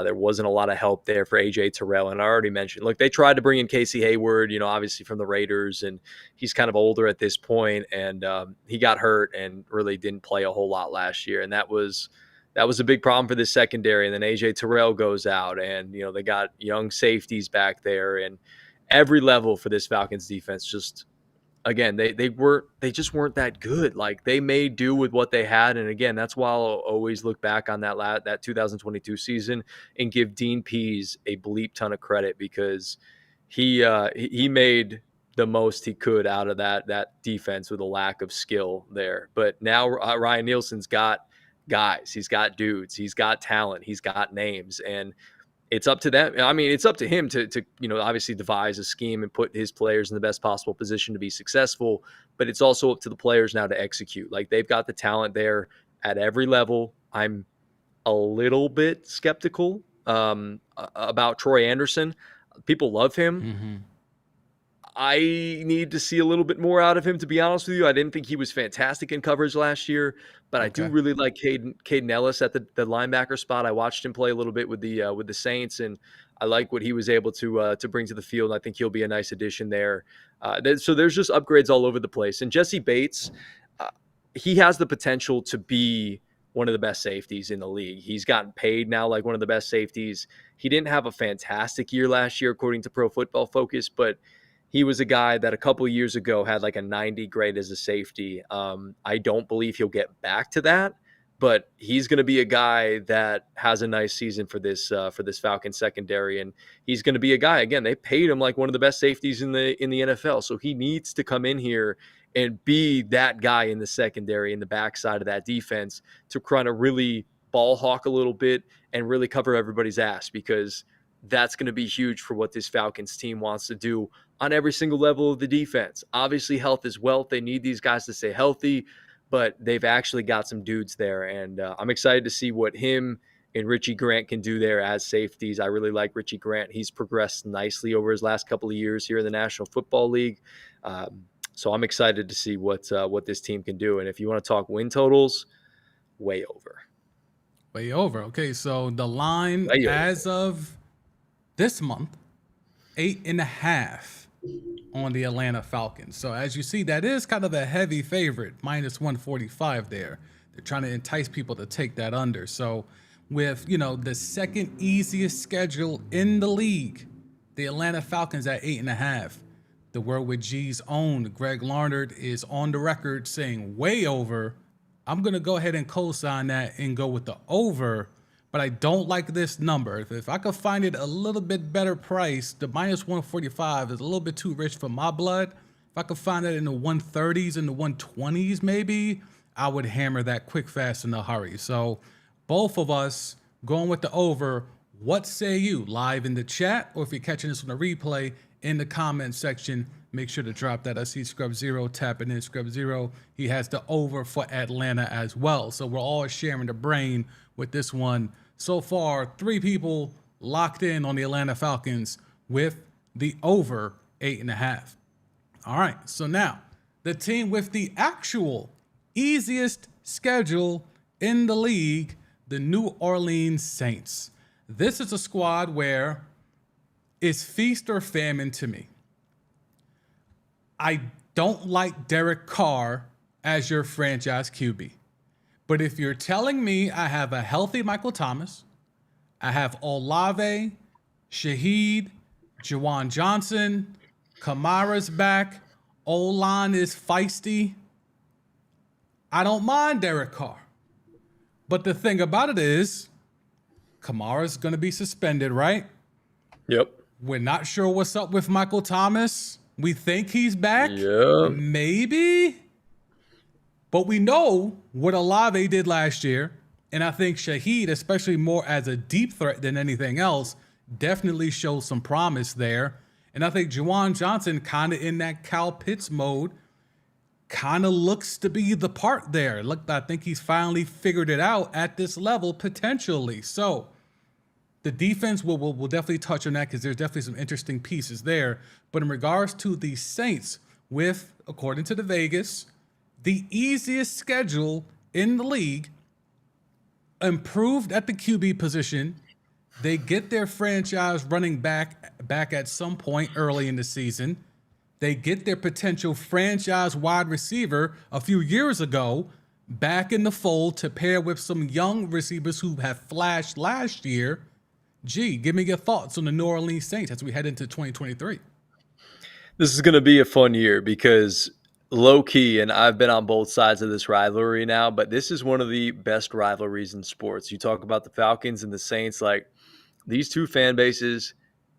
There wasn't a lot of help there for AJ Terrell. And I already mentioned, look, they tried to bring in Casey Hayward, obviously from the Raiders, and he's kind of older at this point, and he got hurt and really didn't play a whole lot last year. And that was a big problem for this secondary. And then AJ Terrell goes out, and they got young safeties back there, and every level for this Falcons defense just, again, they just weren't that good. Like they made do with what they had, and again, that's why I'll always look back on that 2022 season and give Dean Pease a bleep ton of credit, because he made the most he could out of that defense with a lack of skill there. But now Ryan Nielsen's got guys, he's got dudes, he's got talent, he's got names, and it's up to them. I mean, it's up to him to obviously devise a scheme and put his players in the best possible position to be successful. But it's also up to the players now to execute. Like they've got the talent there at every level. I'm a little bit skeptical about Troy Anderson. People love him. Mm-hmm. I need to see a little bit more out of him, to be honest with you. I didn't think he was fantastic in coverage last year, but I do Okay. really like Caden Ellis at the linebacker spot. I watched him play a little bit with the Saints, and I like what he was able to bring to the field. I think he'll be a nice addition there. So there's just upgrades all over the place. And Jesse Bates, he has the potential to be one of the best safeties in the league. He's gotten paid now like one of the best safeties. He didn't have a fantastic year last year, according to Pro Football Focus, but he was a guy that a couple of years ago had like a 90 grade as a safety. I don't believe he'll get back to that, but he's going to be a guy that has a nice season for this Falcons secondary, and he's going to be a guy. Again, they paid him like one of the best safeties in the NFL, so he needs to come in here and be that guy in the secondary, in the backside of that defense, to kind of really ball hawk a little bit and really cover everybody's ass, because that's going to be huge for what this Falcons team wants to do on every single level of the defense. Obviously, health is wealth. They need these guys to stay healthy, but they've actually got some dudes there. And I'm excited to see what him and Richie Grant can do there as safeties. I really like Richie Grant. He's progressed nicely over his last couple of years here in the National Football League. So I'm excited to see what this team can do. And if you want to talk win totals, Way over. Way over. Okay, so the line Way as over. of this month, 8.5 on the Atlanta Falcons. So as you see, that is kind of a heavy favorite, minus 145 there. They're trying to entice people to take that under. So with, the second easiest schedule in the league, the Atlanta Falcons at 8.5. The Word with G's own Greg Larnard is on the record saying way over. I'm going to go ahead and co-sign that and go with the over, but I don't like this number. If I could find it a little bit better price, the minus 145 is a little bit too rich for my blood. If I could find it in the 130s and the 120s maybe, I would hammer that quick, fast, in a hurry. So both of us going with the over. What say you? Live in the chat, or if you're catching this on the replay, in the comment section, make sure to drop that. I see Scrub Zero tapping in. Scrub Zero, he has the over for Atlanta as well. So we're all sharing the brain with this one. So far, 3 people locked in on the Atlanta Falcons with the over 8.5. All right, so now the team with the actual easiest schedule in the league, the New Orleans Saints. This is a squad where it's feast or famine to me. I don't like Derek Carr as your franchise QB. But if you're telling me I have a healthy Michael Thomas, I have Olave, Shaheed, Juwan Johnson, Kamara's back, O-line is feisty, I don't mind Derek Carr. But the thing about it is, Kamara's going to be suspended, right? Yep. We're not sure what's up with Michael Thomas. We think he's back. Yep. Maybe. But we know what Olave did last year. And I think Shaheed, especially more as a deep threat than anything else, definitely shows some promise there. And I think Juwan Johnson, kind of in that Kyle Pitts mode, kind of looks to be the part there. Look, I think he's finally figured it out at this level, potentially. So the defense, we'll definitely touch on that because there's definitely some interesting pieces there. But in regards to the Saints, with, according to the Vegas, the easiest schedule in the league, improved at the QB position, they get their franchise running back at some point early in the season. They get their potential franchise wide receiver a few years ago back in the fold to pair with some young receivers who have flashed last year. G, give me your thoughts on the New Orleans Saints as we head into 2023. This is going to be a fun year because low key, and I've been on both sides of this rivalry now, but this is one of the best rivalries in sports. You talk about the Falcons and the Saints, like these two fan bases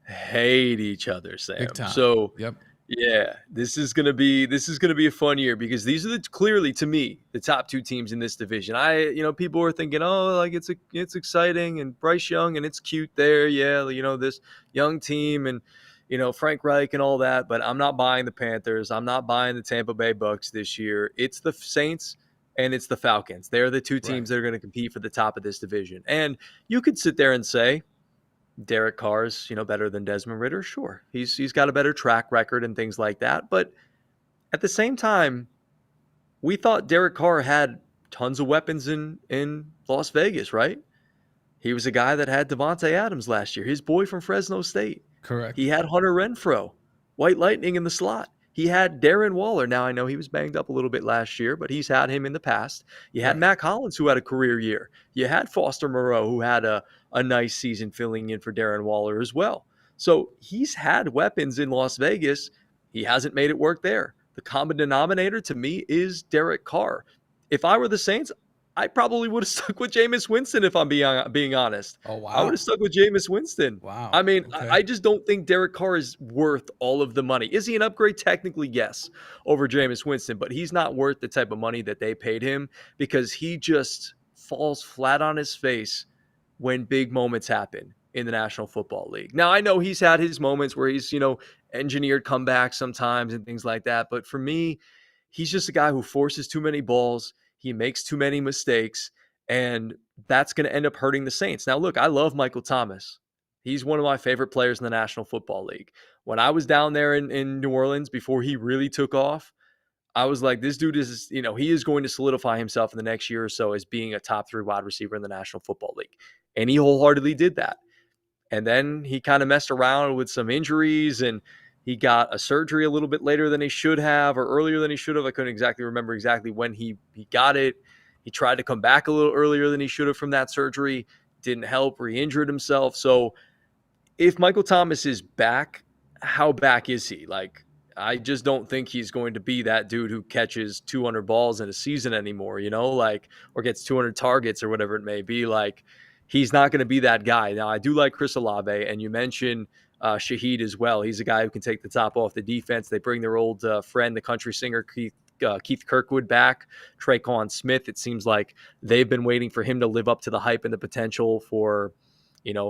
hate each other, Sam. Big time. So Yep. yeah, this is gonna be a fun year because these are clearly to me the top 2 teams in this division. People are thinking, oh, like it's exciting and Bryce Young and it's cute there, yeah, this young team and Frank Reich and all that. But I'm not buying the Panthers. I'm not buying the Tampa Bay Bucks this year. It's the Saints and it's the Falcons. They're the 2 teams that are going to compete for the top of this division. And you could sit there and say, Derek Carr's, better than Desmond Ridder. Sure. He's got a better track record and things like that. But at the same time, we thought Derek Carr had tons of weapons in Las Vegas, right? He was a guy that had Devontae Adams last year, his boy from Fresno State. Correct. He had Hunter Renfrow, White Lightning in the slot. He had Darren Waller. Now, I know he was banged up a little bit last year, but he's had him in the past. You had Matt Collins, who had a career year. You had Foster Moreau, who had a nice season filling in for Darren Waller as well. So he's had weapons in Las Vegas. He hasn't made it work there. The common denominator to me is Derek Carr. If I were the Saints, I probably would have stuck with Jameis Winston if I'm being honest. Oh, wow. I would have stuck with Jameis Winston. Wow. I mean, Okay. I just don't think Derek Carr is worth all of the money. Is he an upgrade? Technically, yes, over Jameis Winston, but he's not worth the type of money that they paid him because he just falls flat on his face when big moments happen in the National Football League. Now, I know he's had his moments where he's, engineered comebacks sometimes and things like that, but for me, he's just a guy who forces too many balls. He makes too many mistakes, and that's going to end up hurting the Saints. Now, look, I love Michael Thomas. He's one of my favorite players in the National Football League. When I was down there in New Orleans before he really took off, I was like, this dude is, he is going to solidify himself in the next year or so as being a top 3 wide receiver in the National Football League. And he wholeheartedly did that. And then he kind of messed around with some injuries, and he got a surgery a little bit later than he should have, or earlier than he should have. I couldn't exactly remember exactly when he got it. He tried to come back a little earlier than he should have from that surgery. Didn't help, re-injured himself. So if Michael Thomas is back, how back is he? Like, I just don't think he's going to be that dude who catches 200 balls in a season anymore, or gets 200 targets or whatever it may be. Like, he's not going to be that guy. Now, I do like Chris Olave, and you mentioned Shaheed as well. He's a guy who can take the top off the defense. They bring their old friend, the country singer Keith Kirkwood, back. Traquan Smith, it seems like they've been waiting for him to live up to the hype and the potential for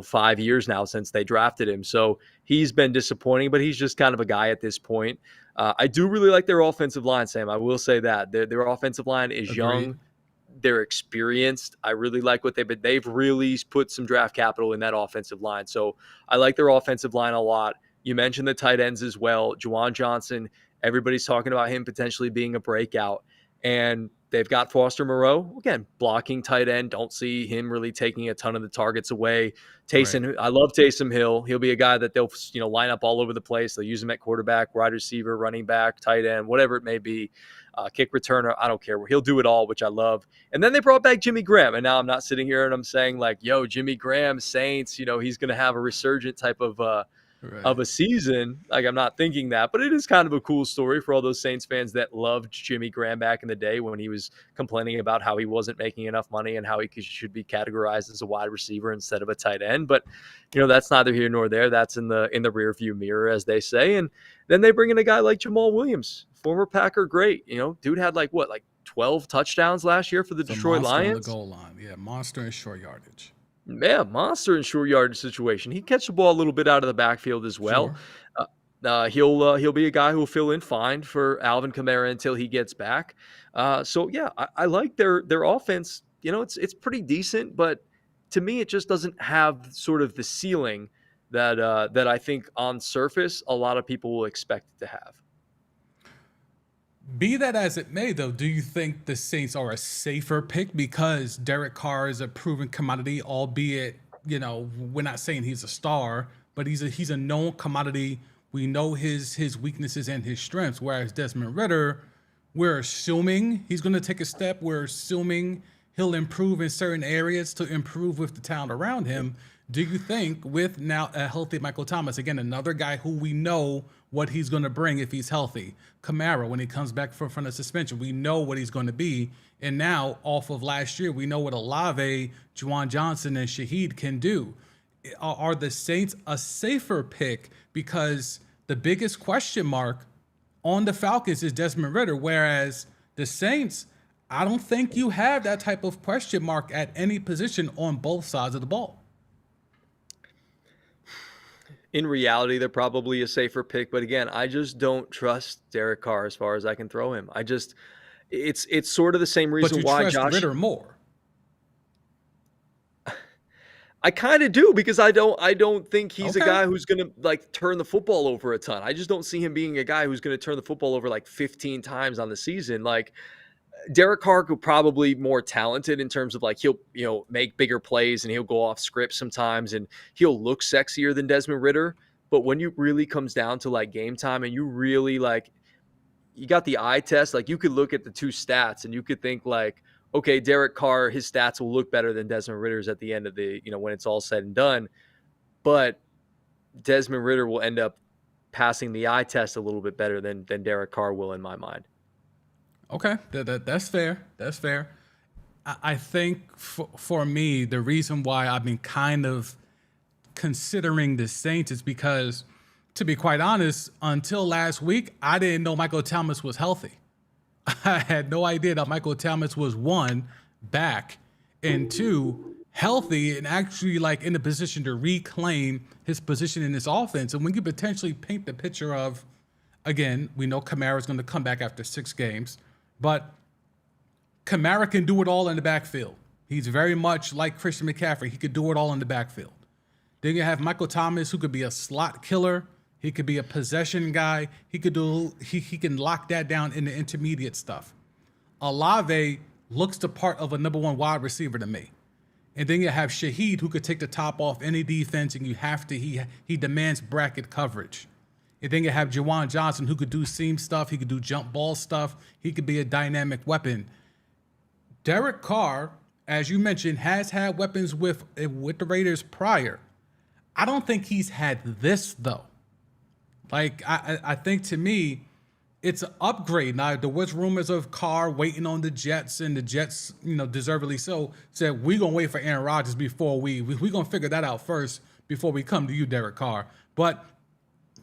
5 years now since they drafted him. So he's been disappointing, but he's just kind of a guy at this point. I do really like their offensive line, Sam. I will say that. Their offensive line is young. They're experienced. I really like what they've really put some draft capital in that offensive line. So I like their offensive line a lot. You mentioned the tight ends as well. Juwan Johnson, everybody's talking about him potentially being a breakout. And they've got Foster Moreau, again, blocking tight end. Don't see him really taking a ton of the targets away. Taysom, right. I love Taysom Hill. He'll be a guy that they'll line up all over the place. They'll use him at quarterback, wide receiver, running back, tight end, whatever it may be. Kick returner, I don't care. He'll do it all, which I love. And then they brought back Jimmy Graham. And now I'm not sitting here and I'm saying like, yo, Jimmy Graham, Saints, he's going to have a resurgent type of a season. Like, I'm not thinking that, but it is kind of a cool story for all those Saints fans that loved Jimmy Graham back in the day when he was complaining about how he wasn't making enough money and how he should be categorized as a wide receiver instead of a tight end. But that's neither here nor there. That's in the rear view mirror, as they say. And then they bring in a guy like Jamal Williams, former Packer great. Dude had like 12 touchdowns last year for the Detroit Lions. On the goal line. Yeah, monster in short yardage. Yeah, monster in short yardage situation. He catch the ball a little bit out of the backfield as well. Sure. He'll be a guy who will fill in fine for Alvin Kamara until he gets back. So yeah, I like their offense. It's pretty decent, but to me, it just doesn't have sort of the ceiling that I think on surface a lot of people will expect it to have. Be that as it may, though, do you think the Saints are a safer pick because Derek Carr is a proven commodity, albeit, we're not saying he's a star, but he's a known commodity. We know his weaknesses and his strengths, whereas Desmond Ridder, we're assuming he's going to take a step. We're assuming he'll improve in certain areas to improve with the talent around him. Do you think with now a healthy Michael Thomas, again, another guy who we know what he's going to bring if he's healthy, Kamara, when he comes back from the suspension, we know what he's going to be. And now off of last year, we know what Olave, Juwan Johnson, and Shaheed can do. Are the Saints a safer pick? Because the biggest question mark on the Falcons is Desmond Ridder, whereas the Saints, I don't think you have that type of question mark at any position on both sides of the ball. In reality, they're probably a safer pick, but again, I just don't trust Derek Carr as far as I can throw him. It's sort of the same reason why Josh Ridder more. I kind of do, because I don't think he's a guy who's going to turn the football over a ton. I just don't see him being a guy who's going to turn the football over 15 times on the season. Derek Carr could probably more talented in terms of he'll make bigger plays and he'll go off script sometimes and he'll look sexier than Desmond Ridder. But when you really comes down to game time and you really you got the eye test, you could look at the two stats and you could think okay, Derek Carr, his stats will look better than Desmond Ridder's at the end of the, when it's all said and done. But Desmond Ridder will end up passing the eye test a little bit better than Derek Carr will in my mind. Okay, that's fair. That's fair. I think for me, the reason why I've been kind of considering the Saints is because, to be quite honest, until last week, I didn't know Michael Thomas was healthy. I had no idea that Michael Thomas was, one, back, and two, healthy and actually in a position to reclaim his position in this offense. And when you potentially paint the picture of, again, we know Kamara's going to come back after 6 games. But Kamara can do it all in the backfield. He's very much like Christian McCaffrey. He could do it all in the backfield. Then you have Michael Thomas, who could be a slot killer, He could be a possession guy. He can lock that down in the intermediate stuff. Olave looks the part of a number one wide receiver to me. And then you have Shaheed, who could take the top off any defense, and he demands bracket coverage. And then you have Juwan Johnson, who could do seam stuff. He could do jump ball stuff. He could be a dynamic weapon. Derek Carr, as you mentioned, has had weapons with the Raiders prior. I don't think he's had this, though. Like, I think, to me, it's an upgrade. Now, there was rumors of Carr waiting on the Jets, and the Jets, deservedly so, said, we're going to wait for Aaron Rodgers before we're going to figure that out first before we come to you, Derek Carr. But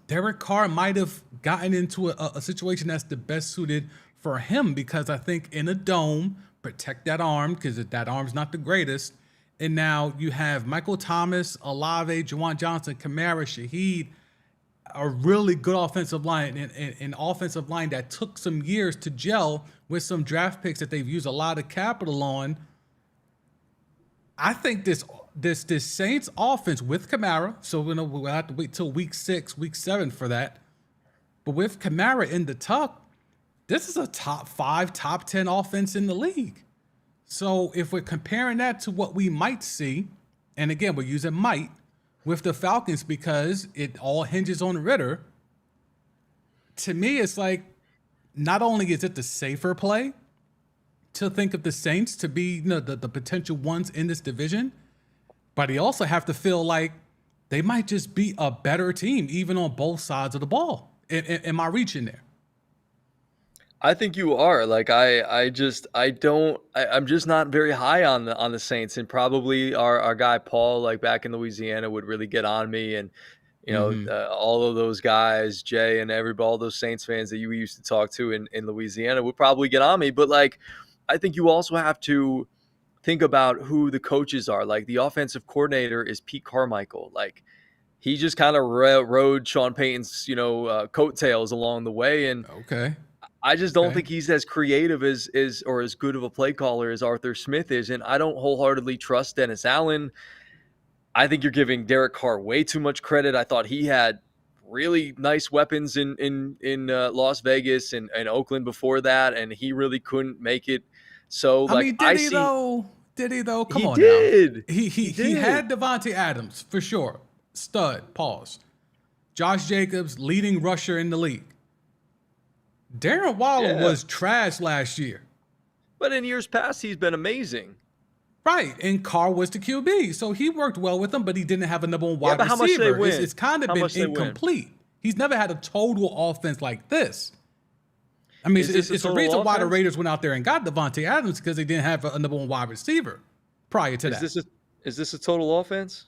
Derek Carr might have gotten into a situation that's the best suited for him, because I think in a dome, protect that arm, because that arm's not the greatest. And now you have Michael Thomas, Olave, Juwan Johnson, Kamara, Shaheed, a really good offensive line, and an offensive line that took some years to gel with some draft picks that they've used a lot of capital on. I think this Saints offense with Kamara, so we'll have to wait till week 6, week 7 for that. But with Kamara in the tuck, this is a top 5, top 10 offense in the league. So if we're comparing that to what we might see, and again, we're using might, with the Falcons, because it all hinges on Ritter, to me, it's like, not only is it the safer play to think of the Saints to be the potential ones in this division, but you also have to feel like they might just be a better team, even on both sides of the ball. Am I reaching there? I think you are. Like, I'm just not very high on the Saints, and probably our guy Paul, like back in Louisiana, would really get on me, and all of those guys, Jay and all those Saints fans that you used to talk to in Louisiana would probably get on me. But like, I think you also have to think about who the coaches are. Like, the offensive coordinator is Pete Carmichael. Like, he just kind of rode Sean Payton's coattails along the way, and okay. I just don't think he's as creative or as good of a play caller as Arthur Smith is, and I don't wholeheartedly trust Dennis Allen. I think you're giving Derek Carr way too much credit. I thought he had really nice weapons in Las Vegas and Oakland before that, and he really couldn't make it. So, like, did he though? Did he though? Come on, did. Now. He had Devontae Adams for sure, stud. Pause. Josh Jacobs, leading rusher in the league. Darren Waller was trash last year. But in years past, he's been amazing. Right, and Carr was the QB, so he worked well with them, but he didn't have a number one wide receiver. How much they win? It's kind of been incomplete. He's never had a total offense like this. I mean, it's a reason why the Raiders went out there and got Devontae Adams, because they didn't have a number one wide receiver prior to that. Is this a total offense?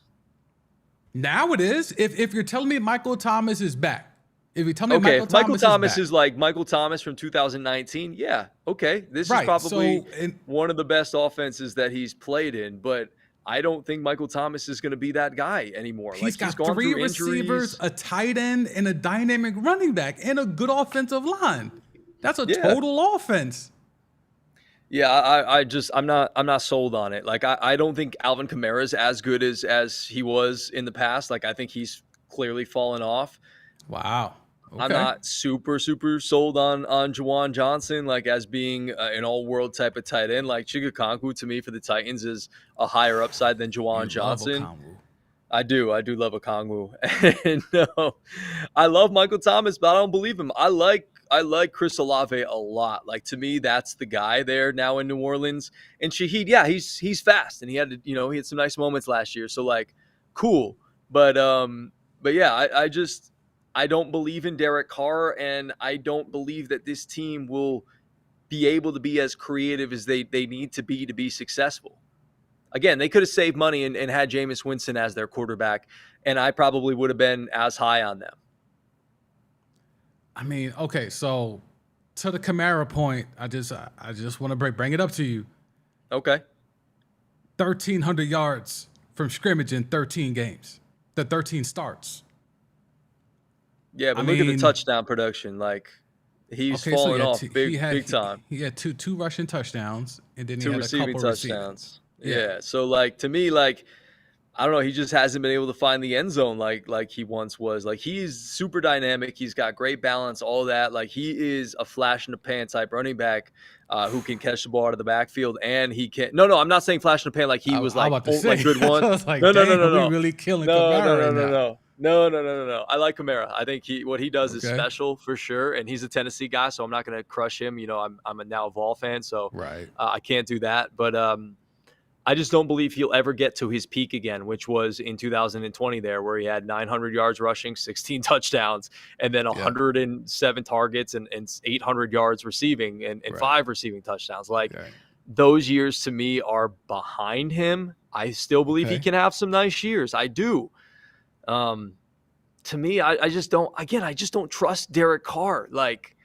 Now it is. If you're telling me Michael Thomas is back. If you tell me Michael Thomas is like Michael Thomas from 2019, yeah, okay. This is probably one of the best offenses that he's played in, but I don't think Michael Thomas is going to be that guy anymore. He's got 3 receivers, a tight end, and a dynamic running back, and a good offensive line. That's a total offense. Yeah, I'm not sold on it. Like, I don't think Alvin Kamara is as good as he was in the past. Like, I think he's clearly fallen off. Wow. Okay. I'm not super sold on Juwan Johnson, like, as being an all-world type of tight end. Like, Chigakonku, to me, for the Titans, is a higher upside than Juwan Johnson. I do love Okongwu. And I love Michael Thomas, but I don't believe him. I like Chris Olave a lot. Like, to me, that's the guy there now in New Orleans. And Shaheed, yeah, he's fast, and he had some nice moments last year. So, like, cool. But yeah, I don't believe in Derek Carr, and I don't believe that this team will be able to be as creative as they need to be successful. Again, they could have saved money and had Jameis Winston as their quarterback, and I probably would have been as high on them. I mean, okay, so to the Kamara point, I just want to bring it up to you. Okay. 1,300 yards from scrimmage in 13 games. The 13 starts. Yeah, but look at the touchdown production. Like, he's fallen off big time. He had two rushing touchdowns, and then he two had a couple receiving touchdowns. Yeah. So, like, to me, like, I don't know. He just hasn't been able to find the end zone like he once was. Like he's super dynamic. He's got great balance, all that. Like he is a flash in the pan type running back who can catch the ball out of the backfield, and he can. No, I'm not saying flash in the pan like he was I'm like about to say, like good one. I was like, No, no, no, dang, no, are we no, really killing no, no, Kamara no, right no, now? no. No, no, no, no, no. I like Kamara. I think what he does is Okay. special for sure, and he's a Tennessee guy, so I'm not going to crush him. You know, I'm a now Vol fan, so Right. I can't do that. But I just don't believe he'll ever get to his peak again, which was in 2020 there, where he had 900 yards rushing, 16 touchdowns, and then Yep. 107 targets and 800 yards receiving and Right. 5 receiving touchdowns. Like Right. those years to me are behind him. I still believe he Okay. can have some nice years. I do. To me, I just don't. Again, I just don't trust Derek Carr. Like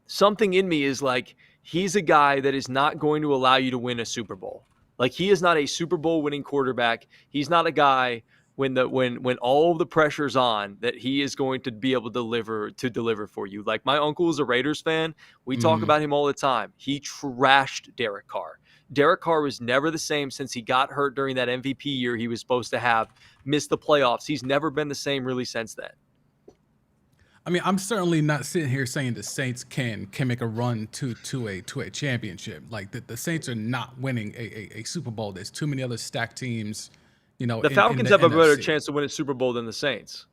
something in me is like he's a guy that is not going to allow you to win a Super Bowl. Like he is not a Super Bowl winning quarterback. He's not a guy when all the pressure's on that he is going to be able to deliver for you. Like my uncle is a Raiders fan. We talk about him all the time. He trashed Derek Carr. Derek Carr was never the same since he got hurt during that MVP year he was supposed to have, missed the playoffs. He's never been the same really since then. I mean, I'm certainly not sitting here saying the Saints can make a run to a championship. Like the Saints are not winning a Super Bowl. There's too many other stacked teams. You know, The Falcons have a better chance to win a Super Bowl than the Saints.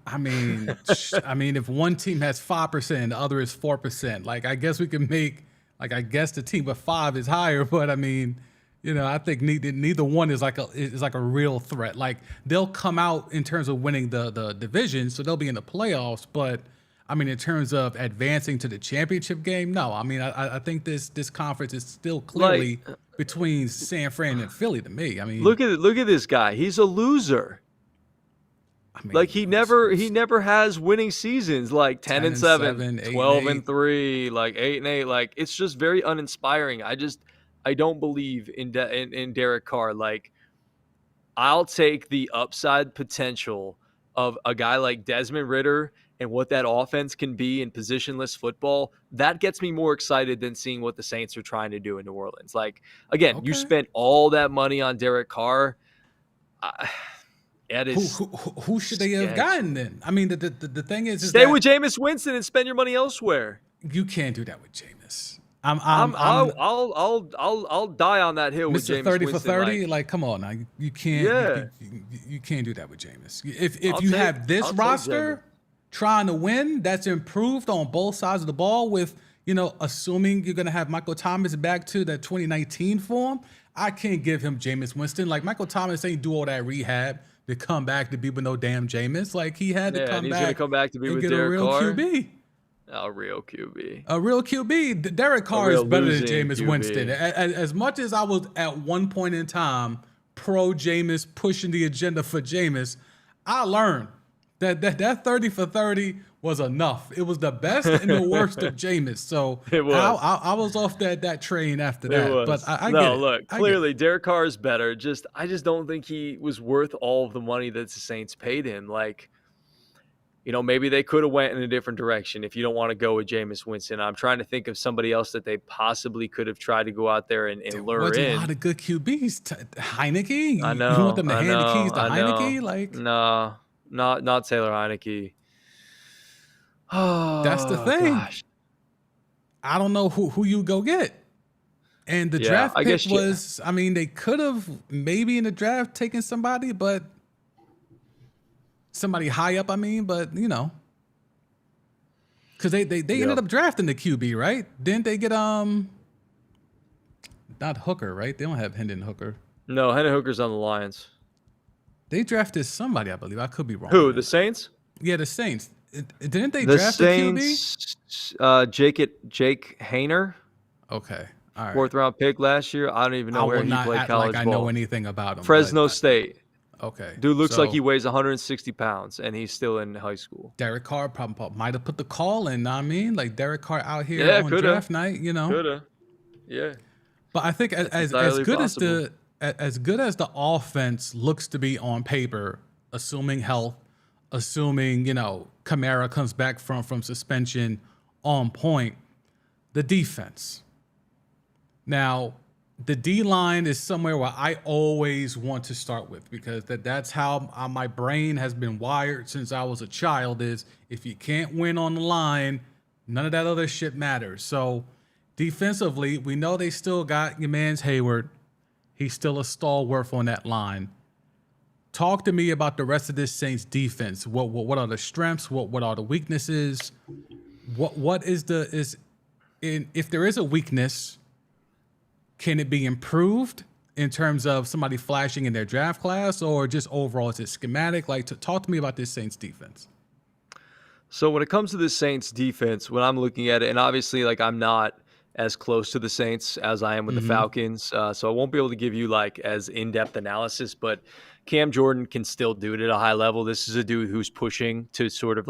I mean, if one team has 5% and the other is 4%, like I guess we can make like I guess the team with 5 is higher, but I mean, you know, I think neither one is like a real threat. Like they'll come out in terms of winning the division, so they'll be in the playoffs. But I mean, in terms of advancing to the championship game, no. I mean, I think this conference is still clearly between San Fran and Philly to me. I mean, look at this guy. He's a loser. I mean, Like he never has winning seasons like 10-7, 12-3, like 8-8. Like it's just very uninspiring. I don't believe in Derek Carr. Like I'll take the upside potential of a guy like Desmond Ridder and what that offense can be in positionless football. That gets me more excited than seeing what the Saints are trying to do in New Orleans. Like again, you spent all that money on Derek Carr. Who should they have gotten then? I mean, the thing is stay with Jameis Winston and spend your money elsewhere. You can't do that with Jameis. I'll die on that hill with Jameis 30 Winston. for 30. Like, come on, now you can't. Yeah. You can't do that with Jameis. If you have this roster trying to win, that's improved on both sides of the ball. With assuming you're gonna have Michael Thomas back to that 2019 form, I can't give him Jameis Winston. Like Michael Thomas ain't do all that rehab to come back to be with no damn Jameis. Like he had to come he's back. Gonna come back to be with get Derek a real Carr. QB. A real QB. A real QB. Derek Carr is better than Jameis QB. Winston. As much as I was at one point in time pro Jameis, pushing the agenda for Jameis, I learned that 30 for 30 was enough. It was the best and the worst of Jameis. So it was. I was off that train after that. It was. But I no, get it. Look, clearly Derek Carr is better. I just don't think he was worth all of the money that the Saints paid him. Like, maybe they could have went in a different direction if you don't want to go with Jameis Winston. I'm trying to think of somebody else that they possibly could have tried to go out there and lure in. There was a lot of good QBs. Heineke? I know. You want them to hand the keys to Heineke? Like, no, not Taylor Heineke. Oh, that's the thing. Gosh. I don't know who you go get. And the draft pick was, I mean, they could have maybe in the draft taken somebody, but somebody high up, but because they ended up drafting the QB, right? Didn't they get not Hooker, right? They don't have Hendon Hooker. No, Hendon Hooker's on the Lions. They drafted somebody, I believe. I could be wrong. Who? The Saints? Yeah, the Saints. Didn't they draft the QB? Jake Haener. Okay. All right. 4th round pick last year. I don't even know where he played college like ball. I know anything about him. Fresno State. Okay. Dude looks like he weighs 160 pounds, and he's still in high school. Derek Carr probably might have put the call in, like Derek Carr out here on draft night, Coulda. Yeah. But I think as good as the offense looks to be on paper, assuming health, assuming, Kamara comes back from suspension on point, the defense. Now, The D line is somewhere where I always want to start with because that's how my brain has been wired since I was a child. Is if you can't win on the line, none of that other shit matters. So defensively, we know they still got your man's Hayward. He's still a stalwart on that line. Talk to me about the rest of this Saints defense. What are the strengths? What are the weaknesses? What is if there is a weakness, can it be improved in terms of somebody flashing in their draft class, or just overall is it schematic? Like, talk to me about this Saints defense. So when it comes to the Saints defense, when I'm looking at it, and obviously like I'm not as close to the Saints as I am with the Mm-hmm. Falcons, so I won't be able to give you like as in-depth analysis, but Cam Jordan can still do it at a high level. This is a dude who's pushing to he's sort of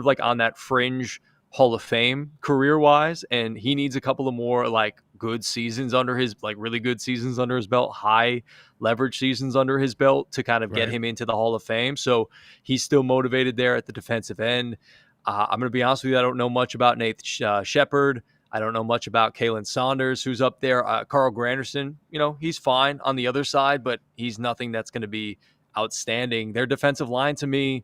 like on that fringe Hall of Fame career-wise, and he needs a couple of more like good seasons under his, like really good seasons under his belt, high leverage seasons under his belt to kind of get Right. him into the Hall of Fame. So he's still motivated there at the defensive end. I'm going to be honest with you, I don't know much about Nate Shepard. I don't know much about Kalen Saunders, who's up there. Carl Granderson, he's fine on the other side, but he's nothing that's going to be outstanding. Their defensive line, to me,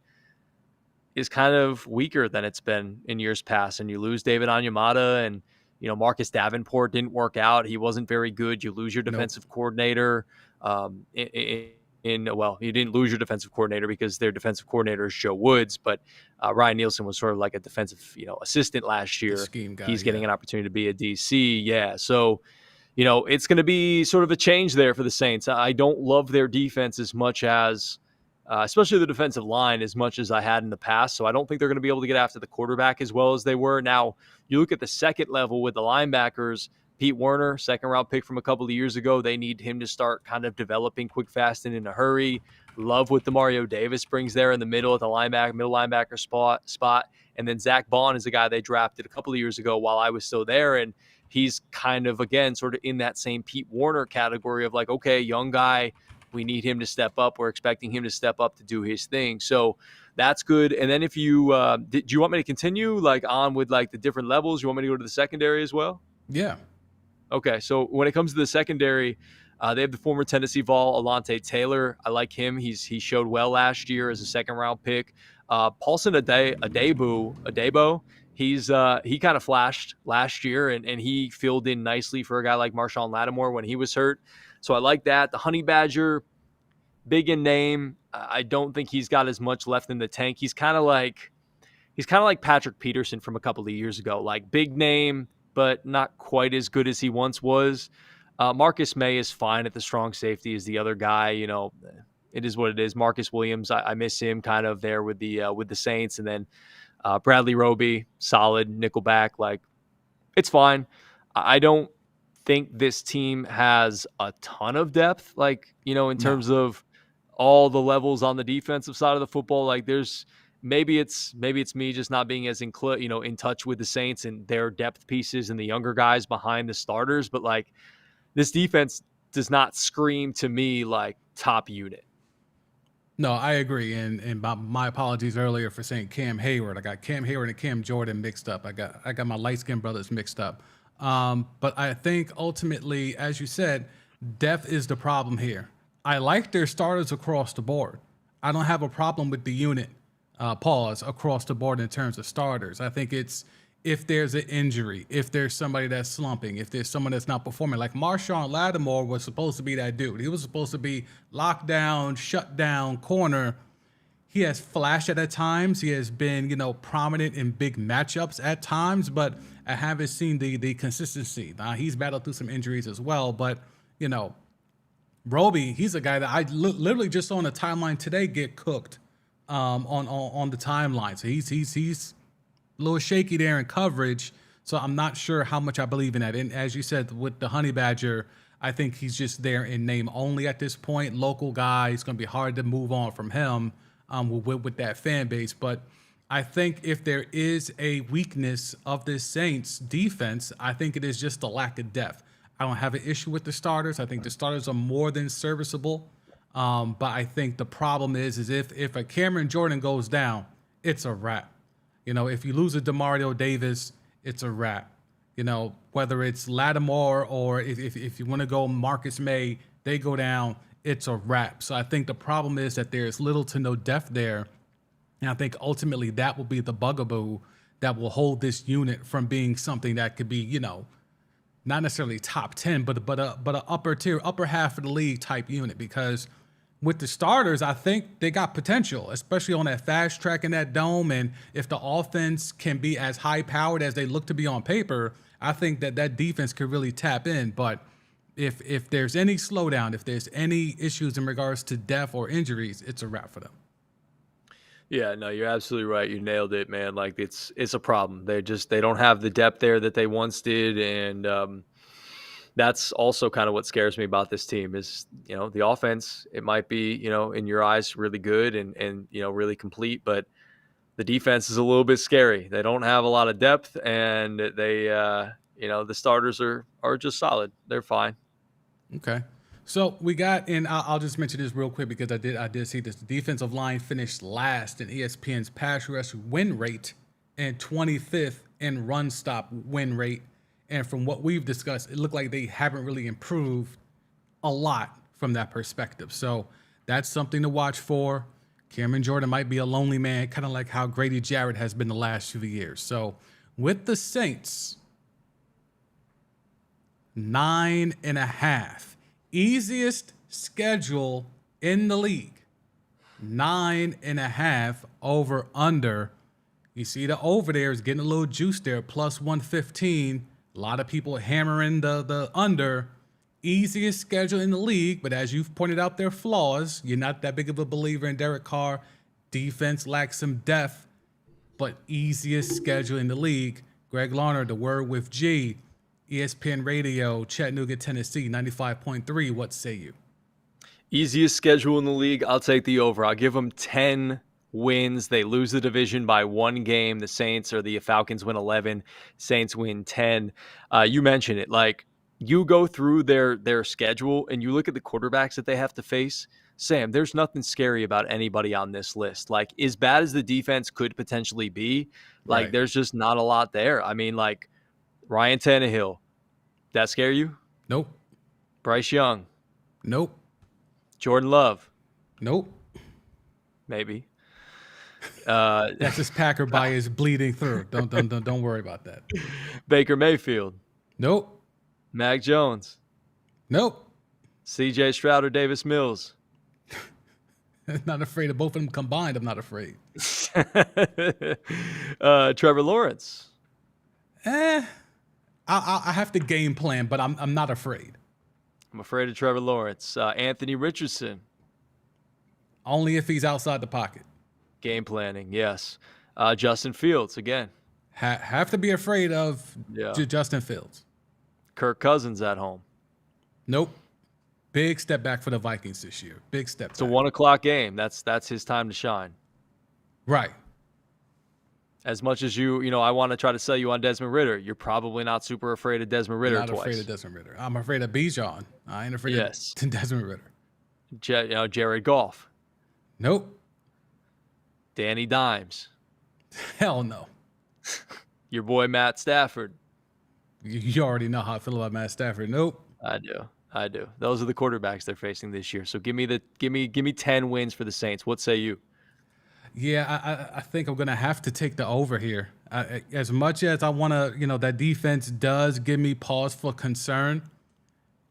is kind of weaker than it's been in years past. And you lose David Onyemata, and Marcus Davenport didn't work out. He wasn't very good. You lose your Nope. defensive coordinator. Well, you didn't lose your defensive coordinator because their defensive coordinator is Joe Woods, but Ryan Nielsen was sort of like a defensive assistant last year. Scheme guy, He's getting an opportunity to be a DC. Yeah. So, it's going to be sort of a change there for the Saints. I don't love their defense as much as, especially the defensive line, as much as I had in the past. So I don't think they're going to be able to get after the quarterback as well as they were. Now, you look at the second level with the linebackers. Pete Werner, second-round pick from a couple of years ago. They need him to start kind of developing quick, fast, and in a hurry. Love what Demario Davis brings there in the middle at the middle linebacker spot. And then Zach Bond is a guy they drafted a couple of years ago while I was still there. And he's kind of, again, sort of in that same Pete Werner category of like, okay, young guy, we need him to step up. We're expecting him to step up to do his thing. So that's good. And then if you do you want me to continue like on with like the different levels? You want me to go to the secondary as well? Yeah. Okay, so when it comes to the secondary, they have the former Tennessee Vol, Alontae Taylor. I like him. He showed well last year as a second-round pick. Paulson Adebo, he kind of flashed last year, and he filled in nicely for a guy like Marshawn Lattimore when he was hurt. So I like that. The Honey Badger, big in name. I don't think he's got as much left in the tank. He's kind of like Patrick Peterson from a couple of years ago, like big name, but not quite as good as he once was. Marcus May is fine at the strong safety as the other guy. It is what it is. Marcus Williams, I miss him kind of there with the Saints. And then Bradley Roby, solid nickelback. Like, it's fine. I don't think this team has a ton of depth, like, in terms of all the levels on the defensive side of the football. Like, there's maybe it's me just not being as in touch with the Saints and their depth pieces and the younger guys behind the starters. But like, this defense does not scream to me like top unit. No, I agree. And my apologies earlier for saying Cam Hayward. I got Cam Hayward and Cam Jordan mixed up. I got my light-skinned brothers mixed up. But I think ultimately, as you said, depth is the problem here. I like their starters across the board. I don't have a problem with the unit. Across the board in terms of starters. I think it's if there's an injury, if there's somebody that's slumping, if there's someone that's not performing. Like Marshawn Lattimore was supposed to be that dude. He was supposed to be lockdown, shut down, corner. He has flashed at times. He has been, prominent in big matchups at times, but I haven't seen the consistency. He's battled through some injuries as well, but, Roby, he's a guy that I literally just saw on the timeline today get cooked. On the timeline. So he's a little shaky there in coverage. So I'm not sure how much I believe in that. And as you said, with the Honey Badger, I think he's just there in name only at this point. Local guy. It's going to be hard to move on from him with that fan base. But I think if there is a weakness of this Saints defense, I think it is just the lack of depth. I don't have an issue with the starters. I think the starters are more than serviceable. But I think the problem is if a Cameron Jordan goes down, it's a wrap. If you lose a Demario Davis, it's a wrap. whether it's Lattimore or if you want to go Marcus May, they go down, it's a wrap. So I think the problem is that there's little to no depth there. And I think ultimately that will be the bugaboo that will hold this unit from being something that could be, not necessarily top 10, but a upper tier, upper half of the league type unit. Because with the starters, I think they got potential, especially on that fast track in that dome. And if the offense can be as high powered as they look to be on paper, I think that defense could really tap in. But if there's any slowdown, if there's any issues in regards to depth or injuries, it's a wrap for them. Yeah, no, you're absolutely right. You nailed it, man. Like it's a problem. They don't have the depth there that they once did, and that's also kind of what scares me about this team is, the offense. It might be, in your eyes, really good and really complete, but the defense is a little bit scary. They don't have a lot of depth, and they, the starters are just solid. They're fine. Okay. So we got, and I'll just mention this real quick because I did see this. The defensive line finished last in ESPN's pass rush win rate and 25th in run stop win rate. And from what we've discussed, it looked like they haven't really improved a lot from that perspective. So that's something to watch for. Cameron Jordan might be a lonely man, kind of like how Grady Jarrett has been the last few years. So with the Saints, 9.5. Easiest schedule in the league. 9.5 over under. You see the over there is getting a little juice there, plus 115. A lot of people hammering the under. Easiest schedule in the league, but as you've pointed out their flaws, you're not that big of a believer in Derek Carr. Defense lacks some depth, but easiest schedule in the league. Greg Larner, the word with G. ESPN Radio, Chattanooga, Tennessee, 95.3. What say you? Easiest schedule in the league. I'll take the over. I'll give them 10 wins. They lose the division by 1 game. The Saints or the Falcons win 11. Saints win 10. You mentioned it. Like, you go through their schedule and you look at the quarterbacks that they have to face. Sam, there's nothing scary about anybody on this list. Like, as bad as the defense could potentially be, like, There's just not a lot there. I mean, like, Ryan Tannehill, that scare you? Nope. Bryce Young? Nope. Jordan Love? Nope. Maybe. That's his Packer bias bleeding through. Don't worry about that. Baker Mayfield? Nope. Mac Jones? Nope. CJ Stroud or Davis Mills? Not afraid of both of them combined. I'm not afraid. Trevor Lawrence? I have to game plan, but I'm not afraid. I'm afraid of Trevor Lawrence. Anthony Richardson? Only if he's outside the pocket. Game planning, yes. Justin Fields, again. Have to be afraid of Justin Fields. Kirk Cousins at home? Nope. Big step back for the Vikings this year. Big step back. It's a 1 o'clock game. That's his time to shine. Right. As much as I want to try to sell you on Desmond Ridder, you're probably not super afraid of Desmond Ridder twice. Not afraid of Desmond Ridder. I'm afraid of Bijan. I ain't afraid of Desmond Ridder. Jared Goff? Nope. Danny Dimes? Hell no. Your boy Matt Stafford? You already know how I feel about Matt Stafford. Nope. I do. Those are the quarterbacks they're facing this year. So give me 10 wins for the Saints. What say you? Yeah, I think I'm going to have to take the over here. As much as I want to, that defense does give me pause for concern,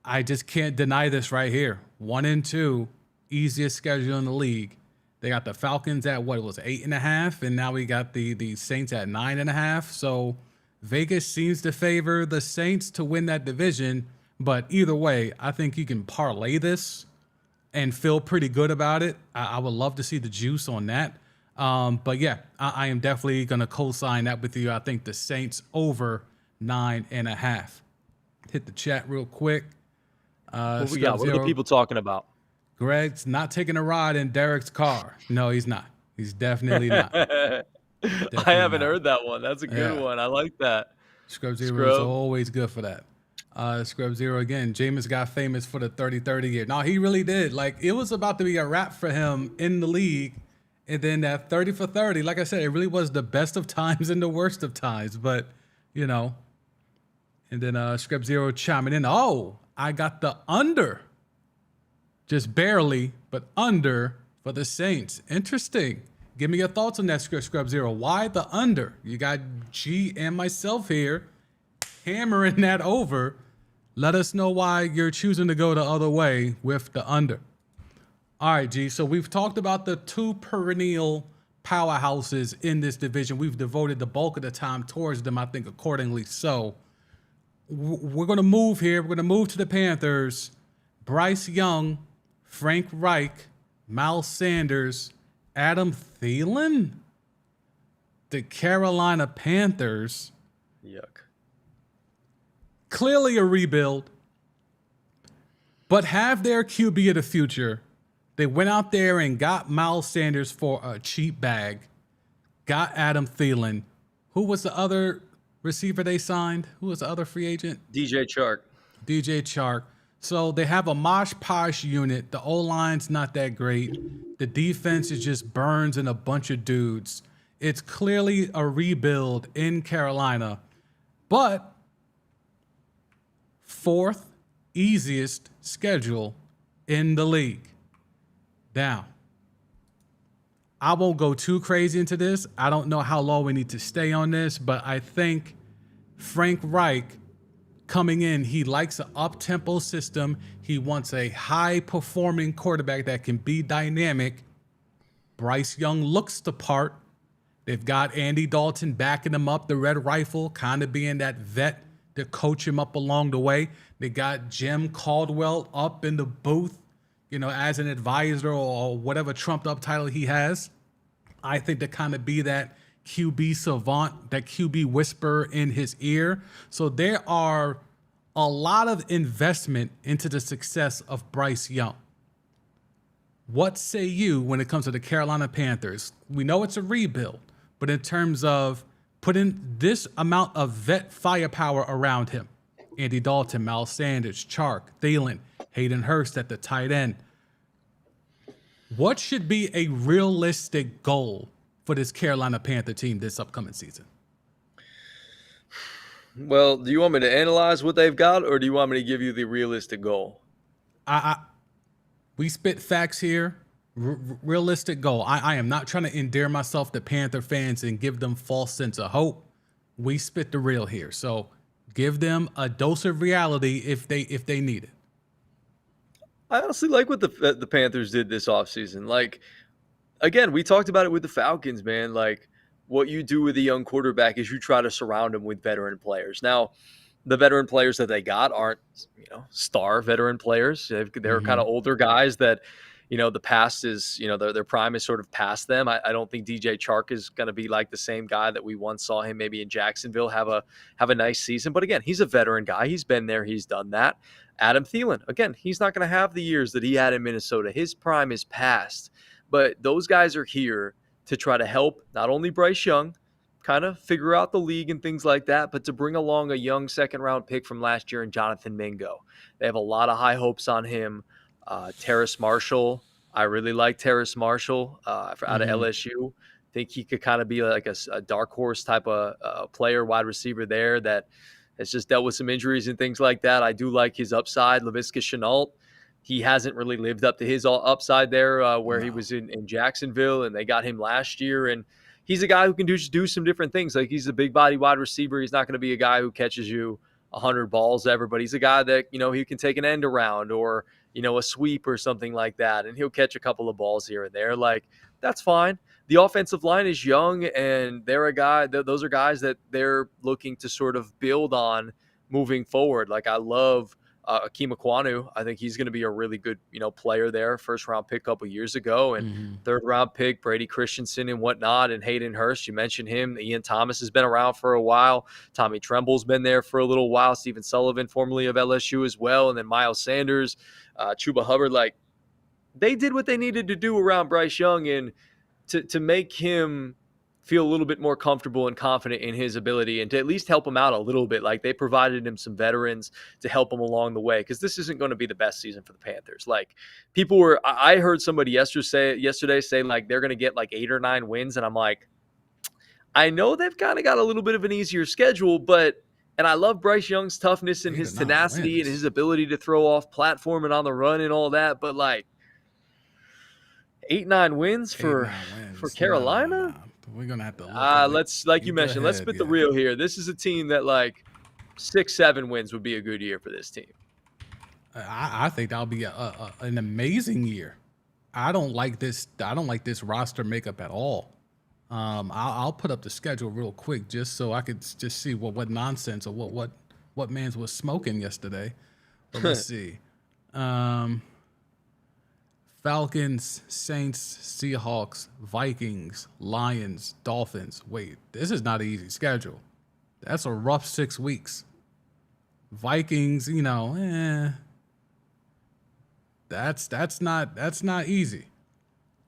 I just can't deny this right here. 1-2, easiest schedule in the league. They got the Falcons at 8.5, and now we got the Saints at 9.5. So Vegas seems to favor the Saints to win that division. But either way, I think you can parlay this and feel pretty good about it. I would love to see the juice on that. But yeah, I am definitely going to co-sign that with you. I think the Saints over 9.5. Hit the chat real quick. What we got? What are the people talking about? Greg's not taking a ride in Derek's car. No, he's not. He's definitely not. I haven't heard that one. That's a good one. I like that. Scrub Zero is always good for that. Scrub Zero again. Jameis got famous for the 30-30 year. No, he really did. Like, it was about to be a wrap for him in the league. And then that 30 for 30, like I said, it really was the best of times and the worst of times. But, And then Script Zero chiming in. Oh, I got the under. Just barely, but under for the Saints. Interesting. Give me your thoughts on that, Scrub Zero. Why the under? You got G and myself here hammering that over. Let us know why you're choosing to go the other way with the under. All right, G. So we've talked about the two perennial powerhouses in this division. We've devoted the bulk of the time towards them, I think, accordingly. So we're going to move here. We're going to move to the Panthers. Bryce Young, Frank Reich, Miles Sanders, Adam Thielen. The Carolina Panthers. Yuck. Clearly a rebuild, but have their QB of the future. They went out there and got Miles Sanders for a cheap bag, got Adam Thielen. Who was the other receiver they signed? Who was the other free agent? DJ Chark. DJ Chark. So they have a mosh posh unit. The O-line's not that great. The defense is just Burns and a bunch of dudes. It's clearly a rebuild in Carolina, but fourth easiest schedule in the league. Now, I won't go too crazy into this. I don't know how long we need to stay on this, but I think Frank Reich coming in, he likes an up-tempo system. He wants a high-performing quarterback that can be dynamic. Bryce Young looks the part. They've got Andy Dalton backing him up, the Red Rifle, kind of being that vet to coach him up along the way. They got Jim Caldwell up in the booth, as an advisor or whatever trumped up title he has. I think to kind of be that QB savant, that QB whisperer in his ear. So there are a lot of investment into the success of Bryce Young. What say you when it comes to the Carolina Panthers? We know it's a rebuild, but in terms of putting this amount of vet firepower around him, Andy Dalton, Miles Sanders, Chark, Thielen, Hayden Hurst at the tight end, what should be a realistic goal for this Carolina Panther team this upcoming season? Well, do you want me to analyze what they've got, or do you want me to give you the realistic goal? We spit facts here. Realistic goal. I am not trying to endear myself to Panther fans and give them false sense of hope. We spit the real here. So give them a dose of reality if they need it. I honestly like what the Panthers did this offseason. Like, again, we talked about it with the Falcons, man. Like, what you do with a young quarterback is you try to surround him with veteran players. Now, the veteran players that they got aren't, star veteran players. They're kind of older guys that, the past is, their prime is sort of past them. I don't think DJ Chark is going to be like the same guy that we once saw him maybe in Jacksonville have a nice season. But again, he's a veteran guy. He's been there. He's done that. Adam Thielen, again, he's not going to have the years that he had in Minnesota. His prime is past. But those guys are here to try to help not only Bryce Young kind of figure out the league and things like that, but to bring along a young second-round pick from last year in Jonathan Mingo. They have a lot of high hopes on him. Terrace Marshall, I really like Terrace Marshall out of LSU. Think he could kind of be like a dark horse type of player, wide receiver there that has just dealt with some injuries and things like that. I do like his upside. Laviska Shenault, he hasn't really lived up to his upside there where he was in Jacksonville, and they got him last year. And he's a guy who can do some different things. Like, he's a big body wide receiver. He's not going to be a guy who catches you 100 balls ever, but he's a guy that, he can take an end around or, a sweep or something like that, and he'll catch a couple of balls here and there. Like, that's fine. The offensive line is young, and those are guys that they're looking to sort of build on moving forward. Like, I love Akeem Ekwonu. I think he's going to be a really good, player there. First round pick a couple years ago, and third round pick Brady Christensen and whatnot, and Hayden Hurst. You mentioned him. Ian Thomas has been around for a while. Tommy Tremble's been there for a little while. Stephen Sullivan, formerly of LSU as well, and then Miles Sanders, Chuba Hubbard. Like, they did what they needed to do around Bryce Young, and to make him feel a little bit more comfortable and confident in his ability, and to at least help him out a little bit. Like, they provided him some veterans to help him along the way, because this isn't going to be the best season for the Panthers. Like, I heard somebody yesterday say like they're going to get like 8 or 9 wins, and I'm like, I know they've kind of got a little bit of an easier schedule, but And I love Bryce Young's toughness and Eight or his nine tenacity and his wins. ability to throw off platform and on the run and all that. But like 8, 9 wins Eight, for nine wins. Carolina. Nah. We're gonna have to look at it. Let's like you You go mentioned, let's ahead. spit the Yeah. real here. This is a team that like 6, 7 wins would be a good year for this team. I think that'll be an amazing year. I don't like this. I don't like this roster makeup at all. I'll put up the schedule real quick just so I could just see what nonsense or what man's was smoking yesterday. But let's see. Falcons, Saints, Seahawks, Vikings, Lions, Dolphins. Wait, this is not an easy schedule. That's a rough 6 weeks. Vikings, that's not easy.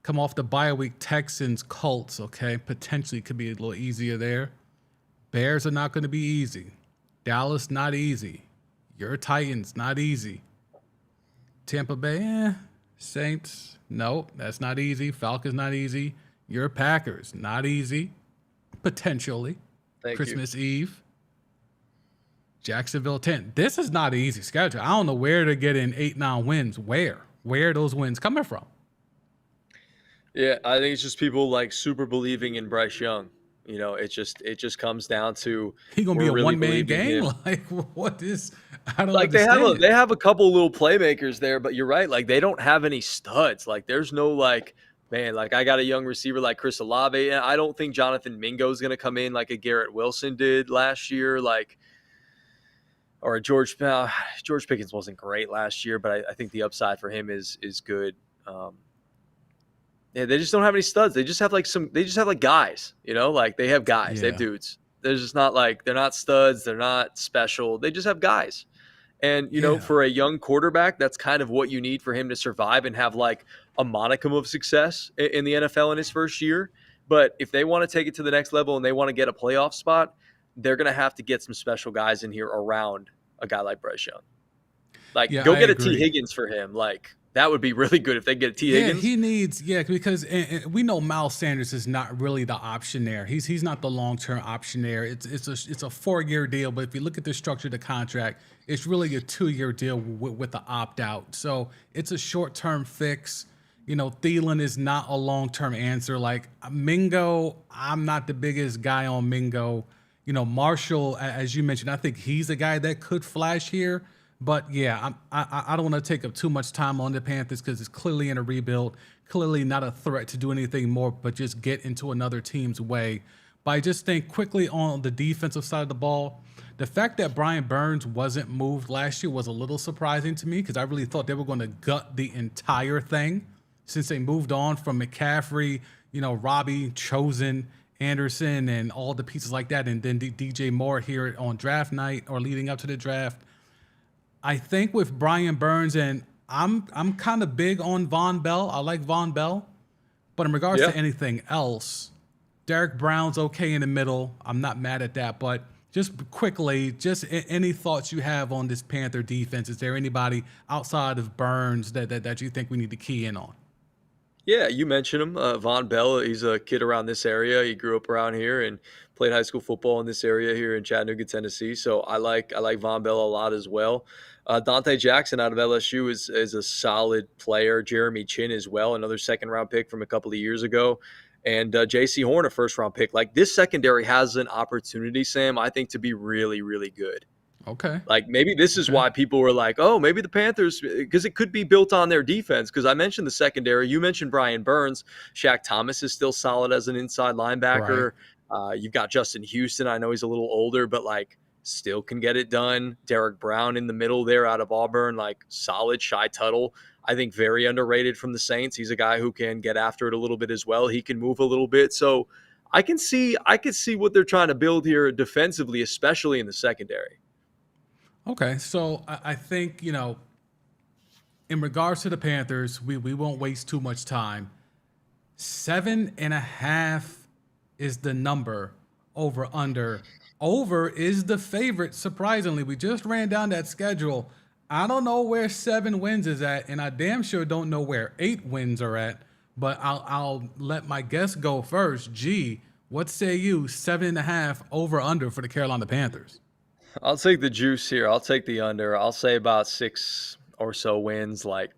Come off the bye week, Texans, Colts, okay? Potentially could be a little easier there. Bears are not going to be easy. Dallas, not easy. Your Titans, not easy. Tampa Bay, Saints, nope, that's not easy. Falcons, not easy. Your Packers, not easy. Potentially. Thank Christmas Eve. Jacksonville 10. This is not an easy schedule. I don't know where to get in 8, 9 wins. Where are those wins coming from? Yeah, I think it's just people like super believing in Bryce Young. It just comes down to He gonna be we're a really one man believing game? him. Like what is? I don't Like understand. they have a couple little playmakers there, but you're right. Like they don't have any studs. Like there's no like man. Like I got a young receiver like Chris Olave, and I don't think Jonathan Mingo is gonna come in like a Garrett Wilson did last year. Like or George Pickens wasn't great last year, but I think the upside for him is good. Yeah, they just don't have any studs. They just have like guys, like they have guys, they have Yeah, dudes. They're just not like they're not studs, they're not special. They just have guys. And yeah, for a young quarterback, that's kind of what you need for him to survive and have like a modicum of success in the NFL in his first year. But if they want to take it to the next level and they want to get a playoff spot, they're going to have to get some special guys in here around a guy like Bryce Young. Like, yeah. go I get a T. agree. Higgins for him. Like, that would be really good if they get a T. Yeah, Higgins. he needs because we know Miles Sanders is not really the option there. He's not the long term option there. It's a 4 year deal, but if you look at the structure of the contract, it's really a 2 year deal with the opt out. So it's a short term fix. Thielen is not a long term answer. Like Mingo, I'm not the biggest guy on Mingo. Marshall, as you mentioned, I think he's a guy that could flash here. But yeah, I don't want to take up too much time on the Panthers because it's clearly in a rebuild, clearly not a threat to do anything more, but just get into another team's way. But I just think quickly on the defensive side of the ball, the fact that Brian Burns wasn't moved last year was a little surprising to me because I really thought they were going to gut the entire thing since they moved on from McCaffrey, Robbie, Chosen, Anderson, and all the pieces like that, and then DJ Moore here on draft night or leading up to the draft. I think with Brian Burns, and I'm kind of big on Von Bell. I like Von Bell, but in regards Yeah. to anything else, Derek Brown's okay in the middle. I'm not mad at that, but just quickly, any thoughts you have on this Panther defense? Is there anybody outside of Burns that you think we need to key in on? Yeah, you mentioned him, Von Bell. He's a kid around this area. He grew up around here and played high school football in this area here in Chattanooga, Tennessee. So I like Von Bell a lot as well. Dante Jackson out of LSU is a solid player. Jeremy Chin as well, another second round pick from a couple of years ago, and J.C. Horn, a first round pick. Like this secondary has an opportunity, Sam, I think, to be really, really good. Okay. Like maybe this is Okay. why people were like, oh, maybe the Panthers, because it could be built on their defense. Because I mentioned the secondary. You mentioned Brian Burns. Shaq Thomas is still solid as an inside Right. linebacker. You've got Justin Houston. I know he's a little older, but like still can get it done. Derek Brown in the middle there out of Auburn, like solid. Shy Tuttle, I think very underrated from the Saints. He's a guy who can get after it a little bit as well. He can move a little bit. So I can see what they're trying to build here defensively, especially in the secondary. Okay. So I think, in regards to the Panthers, we won't waste too much time. 7.5 is the number over under. Over is the favorite, surprisingly. We just ran down that schedule. I don't know where 7 wins is at, and I damn sure don't know where 8 wins are at, but I'll let my guest go first. G, what say you, 7.5 over under for the Carolina Panthers? I'll take the juice here. I'll take the under. I'll say about 6 or so wins. Like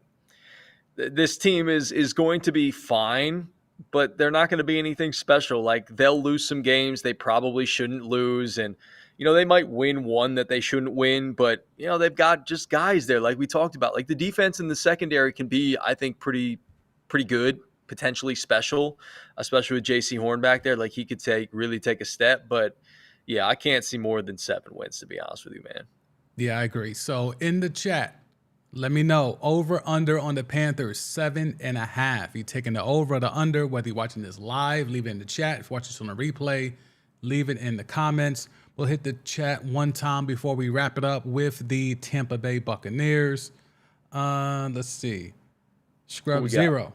this team is going to be fine, but they're not going to be anything special. Like they'll lose some games they probably shouldn't lose, and they might win one that they shouldn't win, but they've got just guys there like we talked about. Like the defense in the secondary can be, I think, pretty good, potentially special, especially with JC Horn back there. Like he could really take a step, but yeah, I can't see more than 7 wins, to be honest with you, man. Yeah, I agree. So in the chat, let me know. Over, under on the Panthers, 7.5. You taking the over or the under, whether you're watching this live, leave it in the chat. If you're watching this on a replay, leave it in the comments. We'll hit the chat one time before we wrap it up with the Tampa Bay Buccaneers. Let's see. Scrub Zero.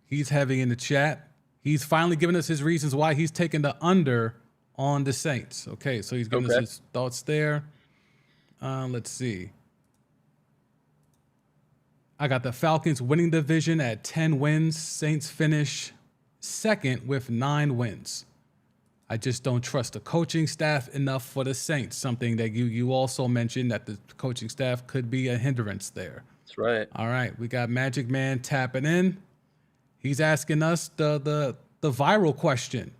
He's heavy in the chat. He's finally given us his reasons why he's taking the under on the Saints. Okay, so he's giving us his thoughts there. Let's see. I got the Falcons winning division at 10 wins. Saints finish second with 9 wins. I just don't trust the coaching staff enough for the Saints. Something that you also mentioned, that the coaching staff could be a hindrance there. That's right. All right, we got Magic Man tapping in. He's asking us the viral question.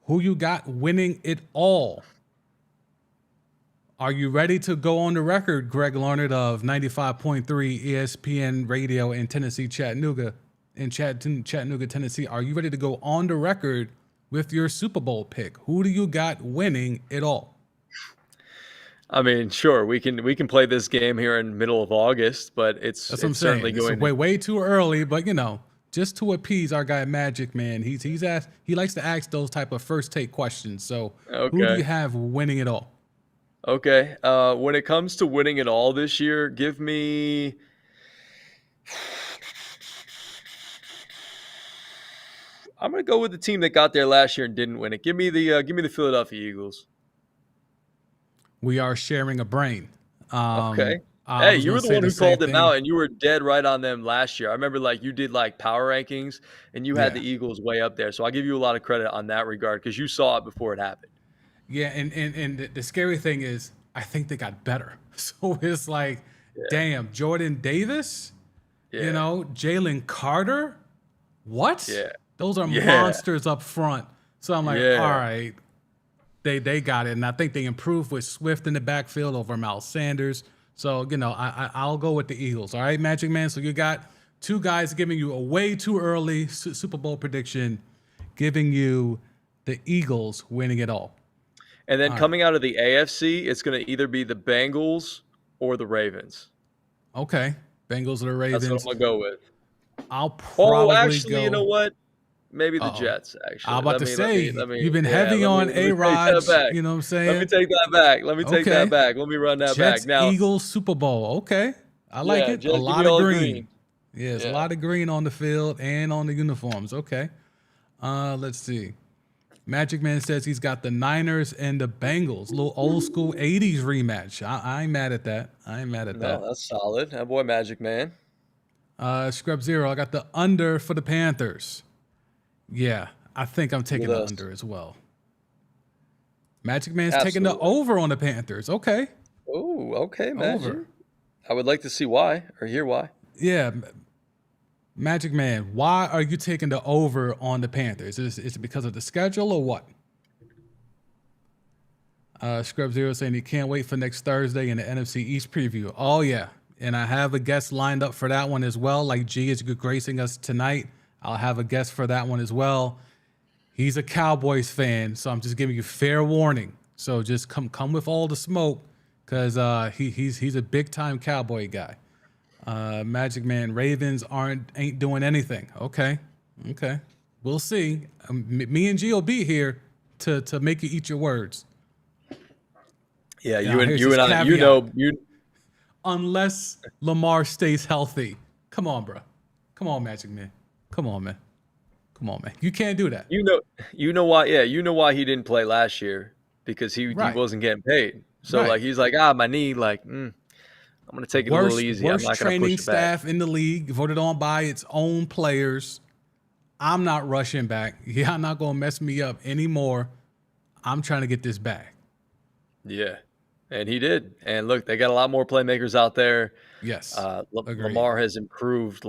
Who you got winning it all? Are you ready to go on the record, Greg Larned of 95.3 ESPN Radio in Tennessee, Chattanooga, Tennessee? Are you ready to go on the record with your Super Bowl pick? Who do you got winning it all? I mean, sure, we can play this game here in middle of August, but it's certainly going way too early. But just to appease our guy Magic Man, he likes to ask those type of first take questions. So who do you have winning it all? Okay. When it comes to winning it all this year, give me I'm gonna go with the team that got there last year and didn't win it. Give me the Philadelphia Eagles. We are sharing a brain. Okay. Hey, you were the one who called them out, and you were dead right on them last year. I remember you did power rankings, and you had the Eagles way up there. So I'll give you a lot of credit on that regard because you saw it before it happened. Yeah, and the scary thing is I think they got better. So it's damn, Jordan Davis, Jalen Carter. What? Yeah. Those are monsters up front. So I'm all right, they got it. And I think they improved with Swift in the backfield over Miles Sanders. So, I'll go with the Eagles. All right, Magic Man. So you got 2 guys giving you a way too early Super Bowl prediction, giving you the Eagles winning it all. And then coming out of the AFC, it's going to either be the Bengals or the Ravens. Okay. Bengals or the Ravens. That's what I'm going to go with. I'll probably actually, you know what? Maybe the Jets, actually. I'm about to say, you've been heavy on A-Rod. You know what I'm saying? Let me take that back. Let me run that Jets, back. Now, Eagles, Super Bowl. Okay. I like it. Jets, a lot of green. Yeah, it's a lot of green on the field and on the uniforms. Okay. Let's see. Magic Man says he's got the Niners and the Bengals. A little old school 80s rematch. I ain't mad at that. No, that's solid. That boy Magic Man. Scrub Zero, I got the under for the Panthers. Yeah, I think I'm taking the under as well. Magic Man's taking the over on the Panthers. Okay. Oh, okay, Magic. Over. I would like to see why or hear why. Yeah. Magic Man, why are you taking the over on the Panthers? Is it because of the schedule or what? Scrub Zero saying he can't wait for next Thursday in the NFC East preview. Oh, yeah. And I have a guest lined up for that one as well. Like G is gracing us tonight. I'll have a guest for that one as well. He's a Cowboys fan, so I'm just giving you fair warning. So just come with all the smoke, because he's a big time Cowboy guy. Magic Man, Ravens ain't doing anything. Okay, we'll see. Me and G will be here to make you eat your words. Yeah, you. Unless Lamar stays healthy. Come on, bro. Come on, Magic Man. Come on, man. You can't do that. You know why? Yeah, you know why he didn't play last year, because he wasn't getting paid. So he's like, my knee. I'm gonna take it a little easy. Worst I'm not gonna training push it back. staff in the league, voted on by its own players. I'm not rushing back. Y'all not gonna mess me up anymore. I'm trying to get this back. Yeah. And he did. And look, they got a lot more playmakers out there. Yes, agreed. Lamar has improved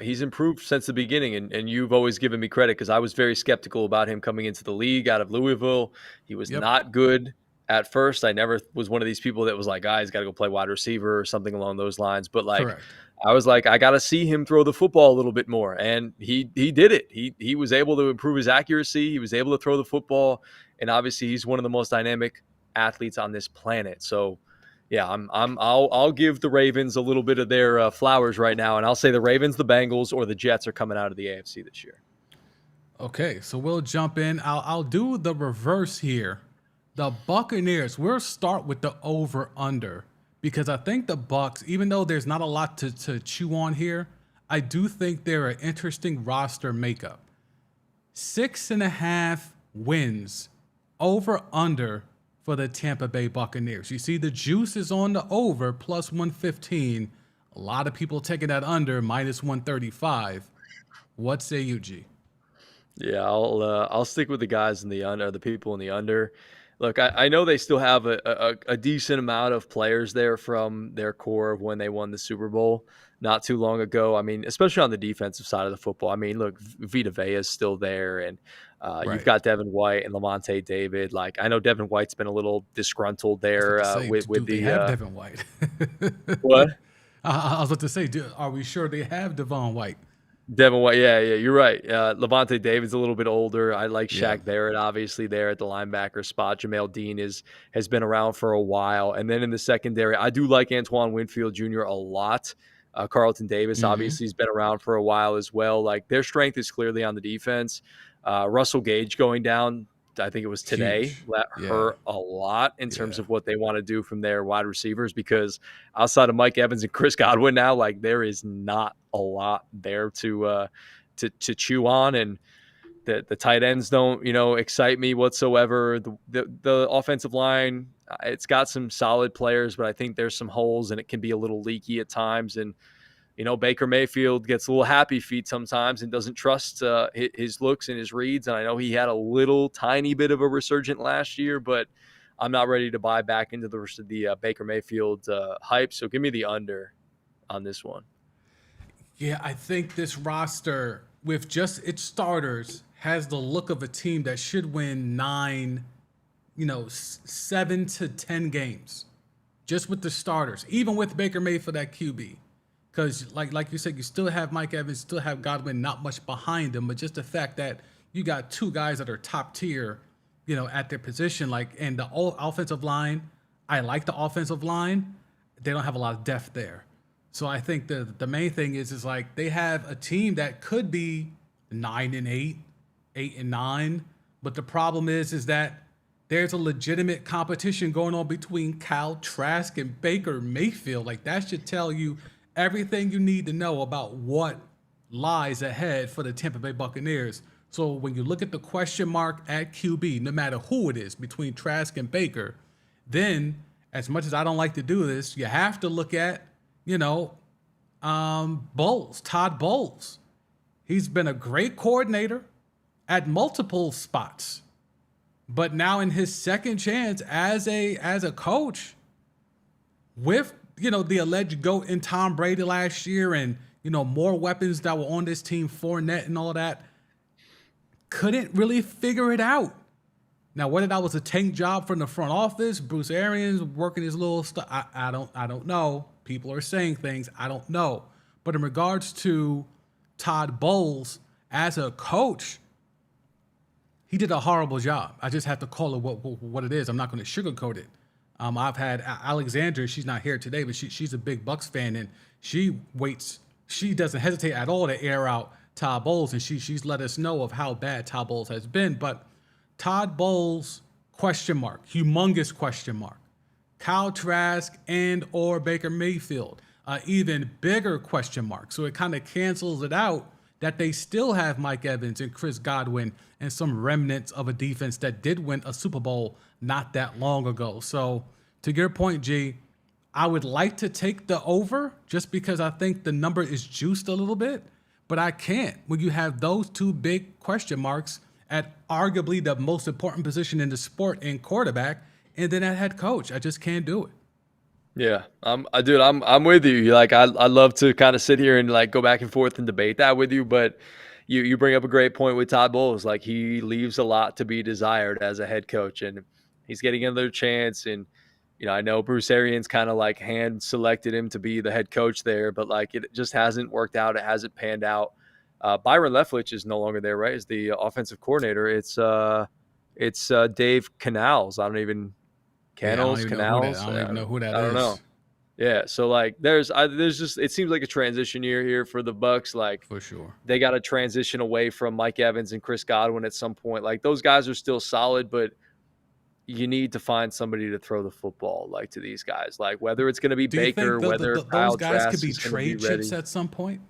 he's improved since the beginning, and you've always given me credit because I was very skeptical about him coming into the league out of Louisville. He was Yep, not good at first. I never was one of these people that was like, "Guys, got to go play wide receiver" or something along those lines. But like, correct. I was like, I got to see him throw the football a little bit more, and he did it. He was able to improve his accuracy. He was able to throw the football, and obviously, he's one of the most dynamic athletes on this planet. So yeah, I'll give the Ravens a little bit of their flowers right now, and I'll say the Ravens, the Bengals, or the Jets are coming out of the AFC this year. Okay, so we'll jump in. I'll do the reverse here. The Buccaneers. We'll start with the over under because I think the Bucks, even though there's not a lot to chew on here, I do think they're an interesting roster makeup. 6.5 wins over under for the Tampa Bay Buccaneers. You see, the juice is on the over plus 115. A lot of people taking that under minus 135. What say you, G? Yeah, I'll stick with the guys in the under, the people in the under. Look, I know they still have a decent amount of players there from their core of when they won the Super Bowl not too long ago. I mean, especially on the defensive side of the football. I mean, look, Vita Vea is still there, and you've Right. got Devin White and Lavonte David. Like, I know Devin White's been a little disgruntled I was about there to say, with do they the have Devin White? what? I was about to say, are we sure they have Devon White? Devin White, yeah, you're right. Levante David's a little bit older. I like Yeah. Shaq Barrett, obviously, there at the linebacker spot. Jamel Dean has been around for a while. And then in the secondary, I do like Antoine Winfield Jr. a lot. Carlton Davis, Hmm. obviously, has been around for a while as well. Like, their strength is clearly on the defense. Russell Gage going down, I think it was today, Huge. that Yeah. hurt a lot in terms Yeah. of what they want to do from their wide receivers because outside of Mike Evans and Chris Godwin now, like there is not a lot there to chew on, and the tight ends don't excite me whatsoever. The offensive line, it's got some solid players, but I think there's some holes and it can be a little leaky at times. And Baker Mayfield gets a little happy feet sometimes and doesn't trust his looks and his reads. And I know he had a little tiny bit of a resurgent last year, but I'm not ready to buy back into the Baker Mayfield hype. So give me the under on this one. Yeah, I think this roster, with just its starters, has the look of a team that should win 7 to 10 games, just with the starters, even with Baker Mayfield at QB. Because, like you said, you still have Mike Evans, still have Godwin, not much behind him, but just the fact that you got two guys that are top tier, at their position, and the offensive line. I like the offensive line. They don't have a lot of depth there. So I think the main thing is like they have a team that could be 9-8, 8-9, but the problem is that there's a legitimate competition going on between Kyle Trask and Baker Mayfield. Like that should tell you everything you need to know about what lies ahead for the Tampa Bay Buccaneers. So when you look at the question mark at QB, no matter who it is between Trask and Baker, then as much as I don't like to do this, you have to look at, Bowles, Todd Bowles. He's been a great coordinator at multiple spots, but now in his second chance as a coach, with the alleged GOAT in Tom Brady last year, and more weapons that were on this team, Fournette and all that, couldn't really figure it out. Now, whether that was a tank job from the front office, Bruce Arians working his little stuff, I don't know. People are saying things, I don't know. But in regards to Todd Bowles as a coach, he did a horrible job. I just have to call it what it is. I'm not going to sugarcoat it. I've had Alexandra. She's not here today, but she's a big Bucks fan, and she waits. She doesn't hesitate at all to air out Todd Bowles, and she's let us know of how bad Todd Bowles has been. But Todd Bowles, question mark, humongous question mark. Kyle Trask and or Baker Mayfield, even bigger question mark. So it kind of cancels it out that they still have Mike Evans and Chris Godwin and some remnants of a defense that did win a Super Bowl not that long ago. So to your point, G, I would like to take the over just because I think the number is juiced a little bit, but I can't when you have those two big question marks at arguably the most important position in the sport in quarterback and then at head coach. I just can't do it. Yeah, dude, I'm with you. Like, I love to kind of sit here and like go back and forth and debate that with you, but you bring up a great point with Todd Bowles. Like, he leaves a lot to be desired as a head coach, and he's getting another chance. And I know Bruce Arians kind of like hand selected him to be the head coach there, but like it just hasn't worked out. It hasn't panned out. Byron Leftwich is no longer there, right? As the offensive coordinator. It's Dave Canals. I don't even Yeah, I don't Canals, even know who that. Canals. I don't even know who that I don't know. is Yeah, so like there's just it seems like a transition year here for the Bucks. Like, for sure. they got to transition away from Mike Evans and Chris Godwin at some point. Like, those guys are still solid, but you need to find somebody to throw the football like to these guys. Like, whether it's going to be Do you think Baker, whether those Kyle guys could Trask be is going to be trade chips ready. at some point?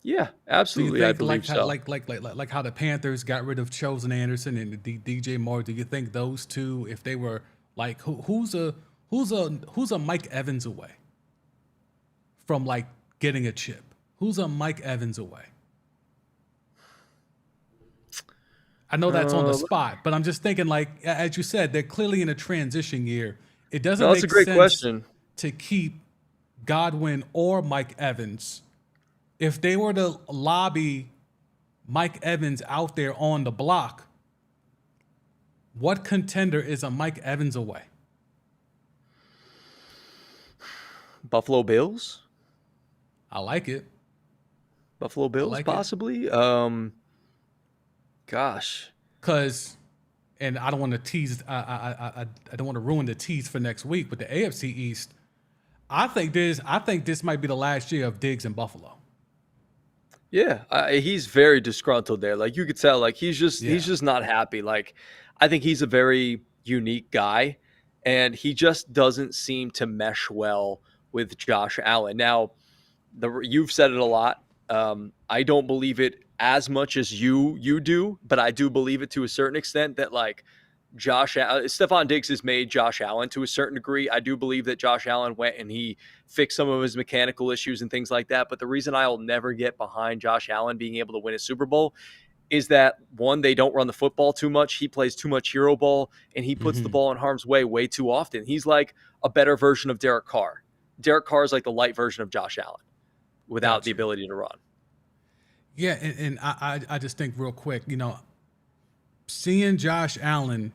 Yeah, Do you absolutely. I think believe so. like how the Panthers got rid of Chosen Anderson and DJ Moore? Do you think those two, if they were like, who's a Mike Evans away from like getting a chip? Who's a Mike Evans away? I know that's on the spot, but I'm just thinking, like, as you said, they're clearly in a transition year. It doesn't No, that's a make great sense question. to keep Godwin or Mike Evans. If they were to lobby Mike Evans out there on the block, what contender is a Mike Evans away? Buffalo Bills? I like it. Buffalo Bills, like it. possibly? Gosh. Because, and I don't want to tease, I don't want to ruin the tease for next week, but the AFC East, I think this might be the last year of Diggs in Buffalo. Yeah, he's very disgruntled there. Like, you could tell, like he's Yeah. just not happy. Like, I think he's a very unique guy, and he just doesn't seem to mesh well with Josh Allen. Now, you've said it a lot. I don't believe it as much as you do, but I do believe it to a certain extent that like Stephon Diggs has made Josh Allen to a certain degree. I do believe that Josh Allen went and he fixed some of his mechanical issues and things like that. But the reason I'll never get behind Josh Allen being able to win a Super Bowl is that, one, they don't run the football too much. He plays too much hero ball, and he puts the ball in harm's way too often. He's like a better version of Derek Carr. Derek Carr is like the light version of Josh Allen without the ability to run. Yeah, and I just think real quick, seeing Josh Allen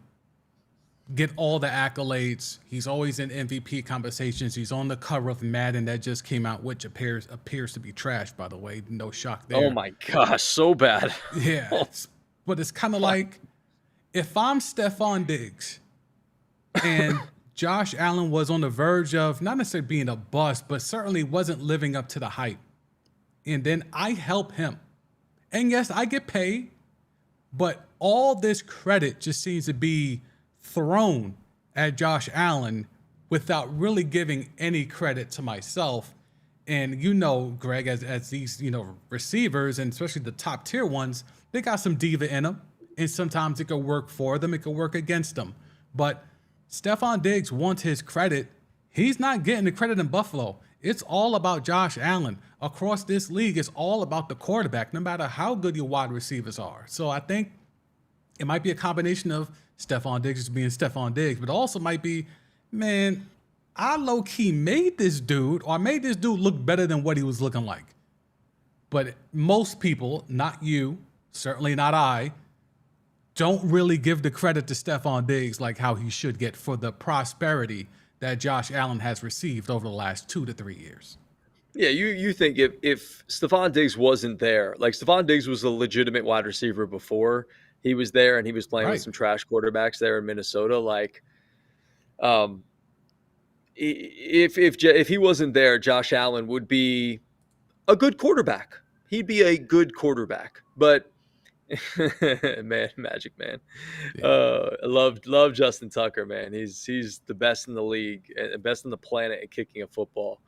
get all the accolades, he's always in MVP conversations. He's on the cover of Madden that just came out, which appears to be trash, by the way. No shock there. Oh my gosh, so bad. Yeah, but it's kind of like if I'm Stephon Diggs and Josh Allen was on the verge of not necessarily being a bust, but certainly wasn't living up to the hype, and then I help him. And yes, I get paid, but all this credit just seems to be thrown at Josh Allen without really giving any credit to myself. And Greg, as these, receivers, and especially the top tier ones, they got some diva in them. And sometimes it could work for them, it could work against them. But Stephon Diggs wants his credit. He's not getting the credit in Buffalo. It's all about Josh Allen. Across this league, it's all about the quarterback, no matter how good your wide receivers are. So I think it might be a combination of Stephon Diggs just being Stephon Diggs, but also might be, man, I low-key made this dude look better than what he was looking like. But most people, not you, certainly not I, don't really give the credit to Stephon Diggs like how he should get for the prosperity that Josh Allen has received over the last 2 to 3 years. Yeah, you think if Stephon Diggs wasn't there, like Stephon Diggs was a legitimate wide receiver before he was there, and he was playing with some trash quarterbacks there in Minnesota. Like, if he wasn't there, Josh Allen would be a good quarterback. He'd be a good quarterback, but man, Magic Man. I love Justin Tucker, man. He's the best in the league, best in the planet at kicking a football.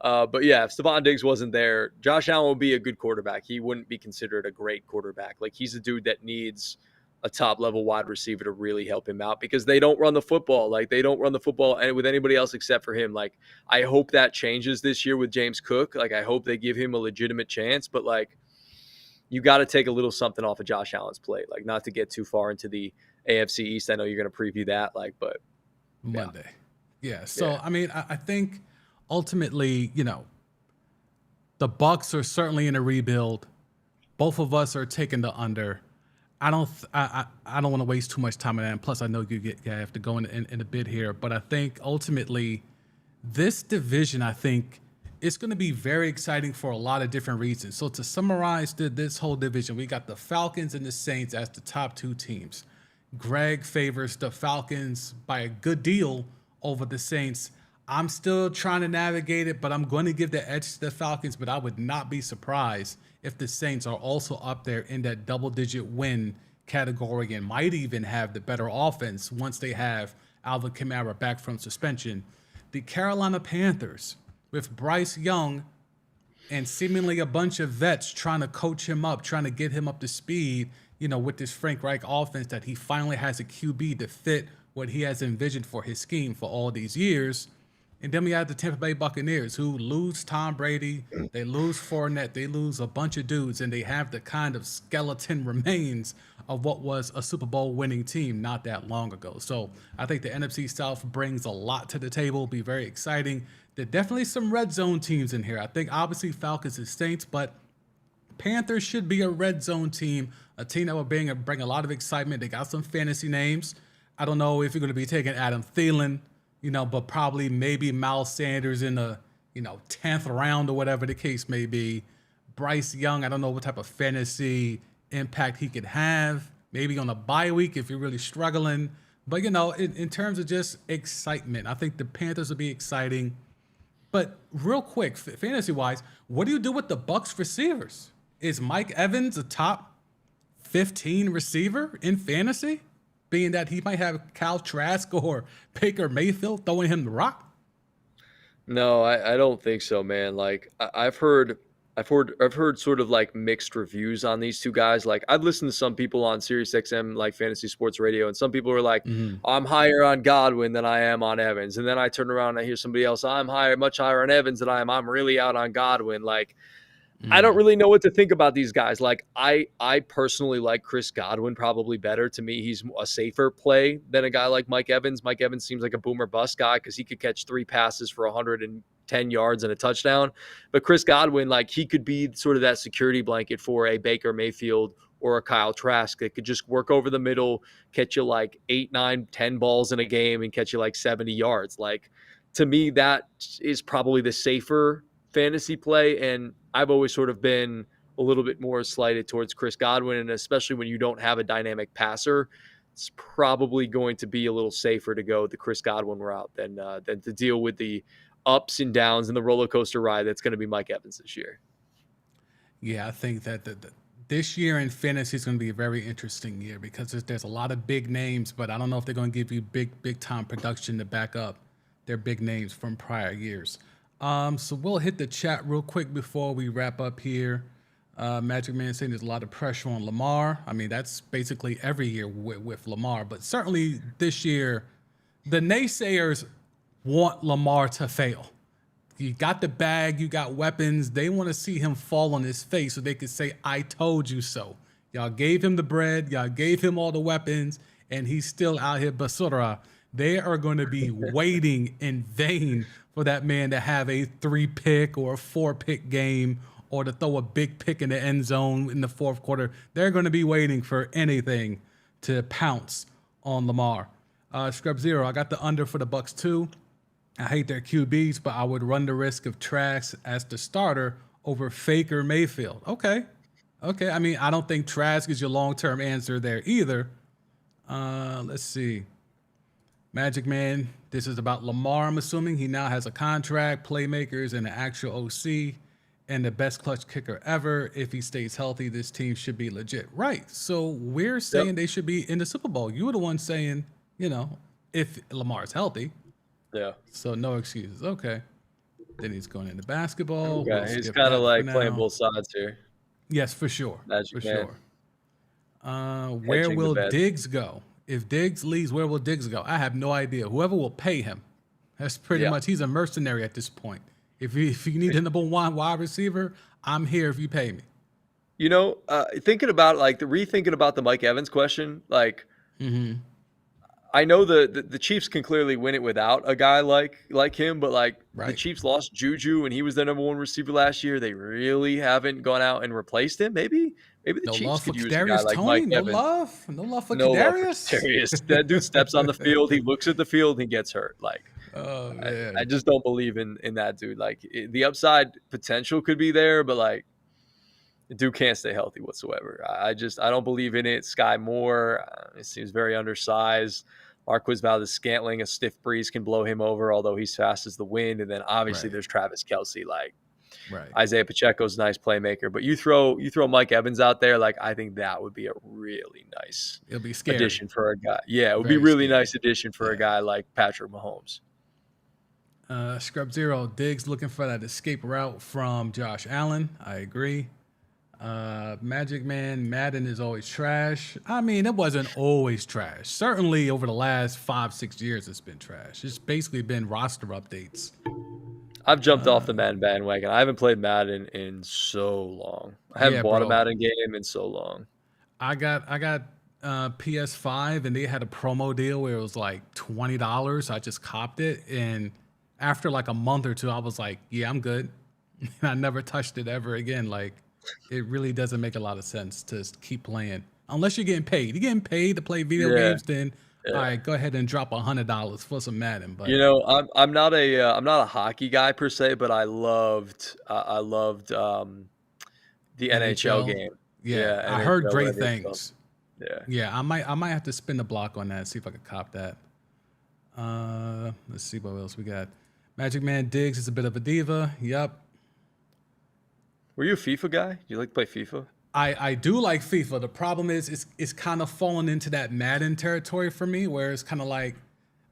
But yeah, if Stephon Diggs wasn't there, Josh Allen would be a good quarterback. He wouldn't be considered a great quarterback. Like, he's a dude that needs a top level wide receiver to really help him out, because they don't run the football. Like, they don't run the football with anybody else except for him. Like, I hope that changes this year with James Cook. Like, I hope they give him a legitimate chance, but like, you got to take a little something off of Josh Allen's plate. Like, not to get too far into the AFC East. I know you're going to preview that, but Yeah. Monday. Yeah. So Yeah. I mean, I think ultimately, the Bucks are certainly in a rebuild. Both of us are taking the under. I don't want to waste too much time on that. And plus, I know you have to go in a bit here, but I think ultimately this division, I think, it's going to be very exciting for a lot of different reasons. So to summarize this whole division, we got the Falcons and the Saints as the top two teams. Greg favors the Falcons by a good deal over the Saints. I'm still trying to navigate it, but I'm going to give the edge to the Falcons, but I would not be surprised if the Saints are also up there in that double-digit win category and might even have the better offense once they have Alvin Kamara back from suspension. The Carolina Panthers, with Bryce Young and seemingly a bunch of vets trying to coach him up, trying to get him up to speed, with this Frank Reich offense that he finally has a QB to fit what he has envisioned for his scheme for all these years. And then we have the Tampa Bay Buccaneers, who lose Tom Brady, they lose Fournette, they lose a bunch of dudes, and they have the kind of skeleton remains of what was a Super Bowl winning team not that long ago. So I think the NFC South brings a lot to the table, be very exciting. There are definitely some red zone teams in here. I think obviously Falcons and Saints, but Panthers should be a red zone team, a team that will bring a lot of excitement. They got some fantasy names. I don't know if you're going to be taking Adam Thielen, but probably maybe Miles Sanders in the, 10th round or whatever the case may be. Bryce Young, I don't know what type of fantasy impact he could have. Maybe on a bye week if you're really struggling. But, in terms of just excitement, I think the Panthers will be exciting. But real quick, fantasy-wise, what do you do with the Bucks receivers? Is Mike Evans a top 15 receiver in fantasy? Being that he might have Kyle Trask or Baker Mayfield throwing him the rock? No, I don't think so, man. Like I've heard sort of like mixed reviews on these two guys. Like I've listened to some people on Sirius XM, like fantasy sports radio, and some people are like, Mm-hmm. I'm higher on Godwin than I am on Evans. And then I turn around and I hear somebody else, much higher on Evans than I am. I'm really out on Godwin. Like I don't really know what to think about these guys. Like I personally like Chris Godwin probably better. To me, he's a safer play than a guy like Mike Evans. Mike Evans seems like a boomer bust guy because he could catch 3 passes for 110 yards and a touchdown. But Chris Godwin, like he could be sort of that security blanket for a Baker Mayfield or a Kyle Trask that could just work over the middle, catch you like 8, 9, 10 balls in a game and catch you like 70 yards. Like to me, that is probably the safer fantasy play. And I've always sort of been a little bit more slighted towards Chris Godwin. And especially when you don't have a dynamic passer, it's probably going to be a little safer to go the Chris Godwin route than to deal with the ups and downs and the roller coaster ride that's going to be Mike Evans this year. Yeah, I think that this year in fantasy is going to be a very interesting year because there's a lot of big names, but I don't know if they're going to give you big time production to back up their big names from prior years. So we'll hit the chat real quick before we wrap up here. Magic Man saying there's a lot of pressure on Lamar. I mean, that's basically every year with Lamar, but certainly this year, the naysayers want Lamar to fail. You got the bag, you got weapons. They want to see him fall on his face so they could say, I told you so. Y'all gave him the bread, y'all gave him all the weapons, and he's still out here basura. They are going to be waiting in vain for that man to have a 3-pick or a 4-pick game or to throw a big pick in the end zone in the fourth quarter. They're going to be waiting for anything to pounce on Lamar. Scrub Zero, I got the under for the Bucks too. I hate their QBs, but I would run the risk of Trask as the starter over Faker Mayfield. Okay. I mean, I don't think Trask is your long-term answer there either. Let's see. Magic Man, this is about Lamar, I'm assuming. He now has a contract, playmakers, and an actual OC, and the best clutch kicker ever. If he stays healthy, this team should be legit. Right. So we're saying they should be in the Super Bowl. You were the one saying, if Lamar is healthy. Yeah. So no excuses. Okay. Then he's going into basketball. Yeah, We'll he's skip kind that of for like now. playing both sides here. Yes, for sure. Magic For Man. sure. Where Hedging the will bet. Diggs go? If Diggs leaves, where will Diggs go? I have no idea. Whoever will pay him. That's pretty much, he's a mercenary at this point. If you need a number one wide receiver, I'm here if you pay me. Thinking about rethinking about the Mike Evans question, like I know the Chiefs can clearly win it without a guy like him, but like the Right. Chiefs lost Juju and he was their number one receiver last year. They really haven't gone out and replaced him. Maybe the No Chiefs love for could use a guy Kadarius like Mike Tony. No Evans. love. No love for No love for Kadarius. Kadarius. That dude steps on the field, he looks at the field, he gets hurt. Like Oh I man. just don't believe in that dude. Like the upside potential could be there, but like the dude can't stay healthy whatsoever. I don't believe in it. Sky Moore, it seems very undersized. Marquez Valdez-Scantling, a stiff breeze can blow him over, although he's fast as the wind. And then obviously Right. there's Travis Kelce. Like Right. Isaiah Pacheco's a nice playmaker, but you throw Mike Evans out there, like I think that would be a really nice It'll be scary. addition for a guy. Yeah, it would be Very really scary. nice addition for a Yeah. guy like Patrick Mahomes. Scrub Zero, Diggs looking for that escape route from Josh Allen. I agree. Magic Man, Madden is always trash. I mean, it wasn't always trash. Certainly over the last 5-6 years, it's been trash. It's basically been roster updates. I've jumped off the Madden bandwagon. I haven't played Madden in so long. I haven't Yeah, bought a bro. Madden game in so long. I got PS5 and they had a promo deal where it was like $20. I just copped it, and after like a month or two, I was like, "Yeah, I'm good." I never touched it ever again. Like, it really doesn't make a lot of sense to keep playing unless you're getting paid. You're getting paid to play video Yeah, games, then all yeah. right, go ahead and drop $100 for some Madden. But You know, I'm not a hockey guy per se, but I loved the NHL NHL, game. yeah, Yeah, I heard NHL, great NHL. things. Yeah. Yeah, I might have to spin the block on that, see if I could cop that. Let's see what else we got. Magic Man Diggs is a bit of a diva. Yep. Were you a FIFA guy? Do you like to play FIFA? I do like FIFA. The problem is it's kind of fallen into that Madden territory for me, where it's kind of like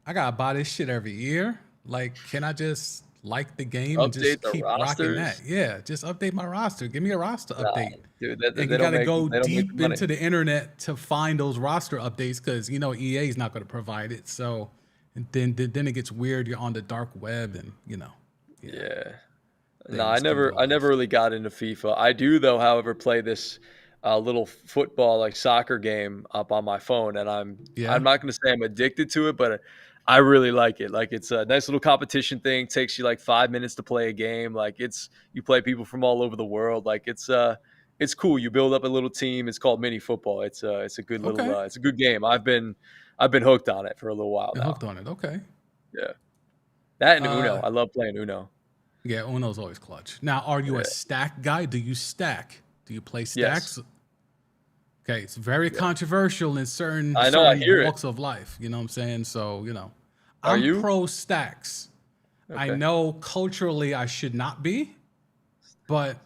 I gotta buy this shit every year. Like, can I just like the game and Update just the keep rocking that? rosters? Yeah, just update my roster. Give me a roster Nah, update. dude, And you got to go they don't make deep the money. into the internet to find those roster updates because EA is not going to provide it. So, and then it gets weird. You're on the dark web, and yeah, Yeah. No, things can go I never left. really got into FIFA. I do though, however, play this little football like soccer game up on my phone, and Yeah. I'm not going to say I'm addicted to it, but I really like it. Like it's a nice little competition thing. Takes you like 5 minutes to play a game. Like you play people from all over the world. Like it's cool. You build up a little team. It's called mini football. It's a good little Okay. it's a good game. I've been hooked on it for a little while You're now. hooked on it. Okay. Yeah, that and Uno. Uh, I love playing Uno. yeah. Uno's always clutch. Now, are you a Yeah. stack guy? Do you stack? Do you play Yes. stacks? Okay, it's very Yeah. controversial in certain I know. I certain hear it. walks of life. You know what I'm saying? So Are I'm you? pro stacks. I Okay. know culturally I should not be, but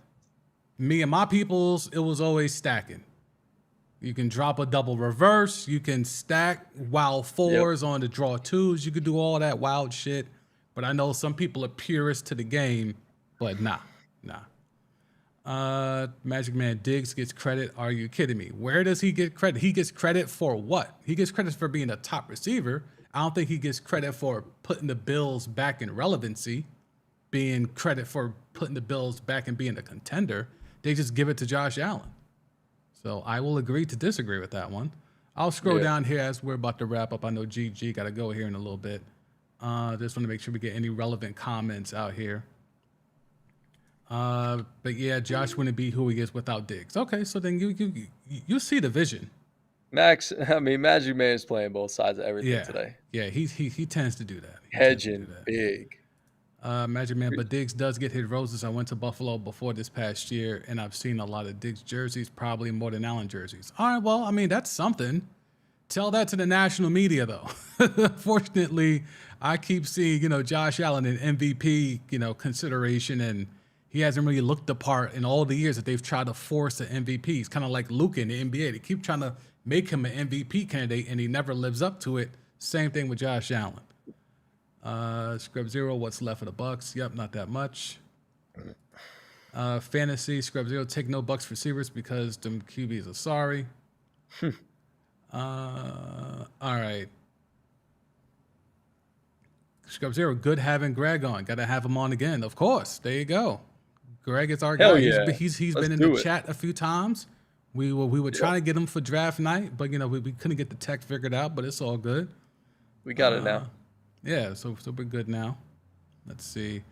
me and my peoples, it was always stacking. You can drop a double reverse. You can stack wild Yep. fours on the draw twos. You could do all that wild shit. But I know some people are purists to the game, but nah. Magic Man Diggs gets credit. Are you kidding me? Where does he get credit? He gets credit for what? He gets credit for being a top receiver. I don't think he gets credit for putting the Bills back in relevancy, being credit for putting the Bills back and being a contender. They just give it to Josh Allen. So I will agree to disagree with that one. I'll scroll Yeah. down here as we're about to wrap up. I know GG got to go here in a little bit. Just want to make sure we get any relevant comments out here. But yeah, Josh wouldn't be who he is without Diggs. Okay, so then you see the vision. Max, I mean, Magic Man is playing both sides of everything Yeah, today. yeah, he tends to do that. He tends to do Hedging that. big. Magic Man, but Diggs does get his roses. I went to Buffalo before this past year, and I've seen a lot of Diggs jerseys, probably more than Allen jerseys. All right, well, I mean, that's something. Tell that to the national media, though. Fortunately, I keep seeing, Josh Allen in MVP, consideration, and he hasn't really looked the part in all the years that they've tried to force an MVP. He's kind of like Luka in the NBA. They keep trying to make him an MVP candidate, and he never lives up to it. Same thing with Josh Allen. Scrub Zero, what's left of the Bucks? Yep, not that much. Fantasy, Scrub Zero, take no Bucks receivers because them QBs are sorry. All right. Scrub Zero, good having Greg on. Got to have him on again, of course. There you go. Greg is our Hell guy. yeah. He's Let's been in do the it. chat a few times. We were trying to get him for draft night, but we couldn't get the tech figured out. But it's all good. We got it Uh, now. yeah, so we're good now. Let's see.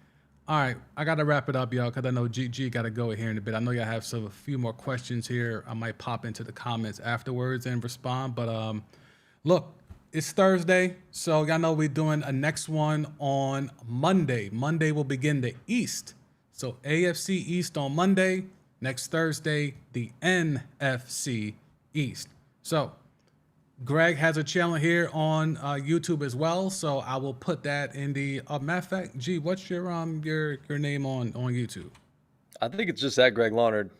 All right, I gotta wrap it up, y'all, because I know GG gotta go here in a bit. I know y'all have a few more questions here. I might pop into the comments afterwards and respond. But look, it's Thursday, so y'all know we're doing a next one on Monday. Monday will begin the East. So AFC East on Monday. Next Thursday, the NFC East. So Greg has a channel here on YouTube as well, so I will put that in the. Matter of fact, G, what's your name on YouTube? I think it's just at Greg Larnard.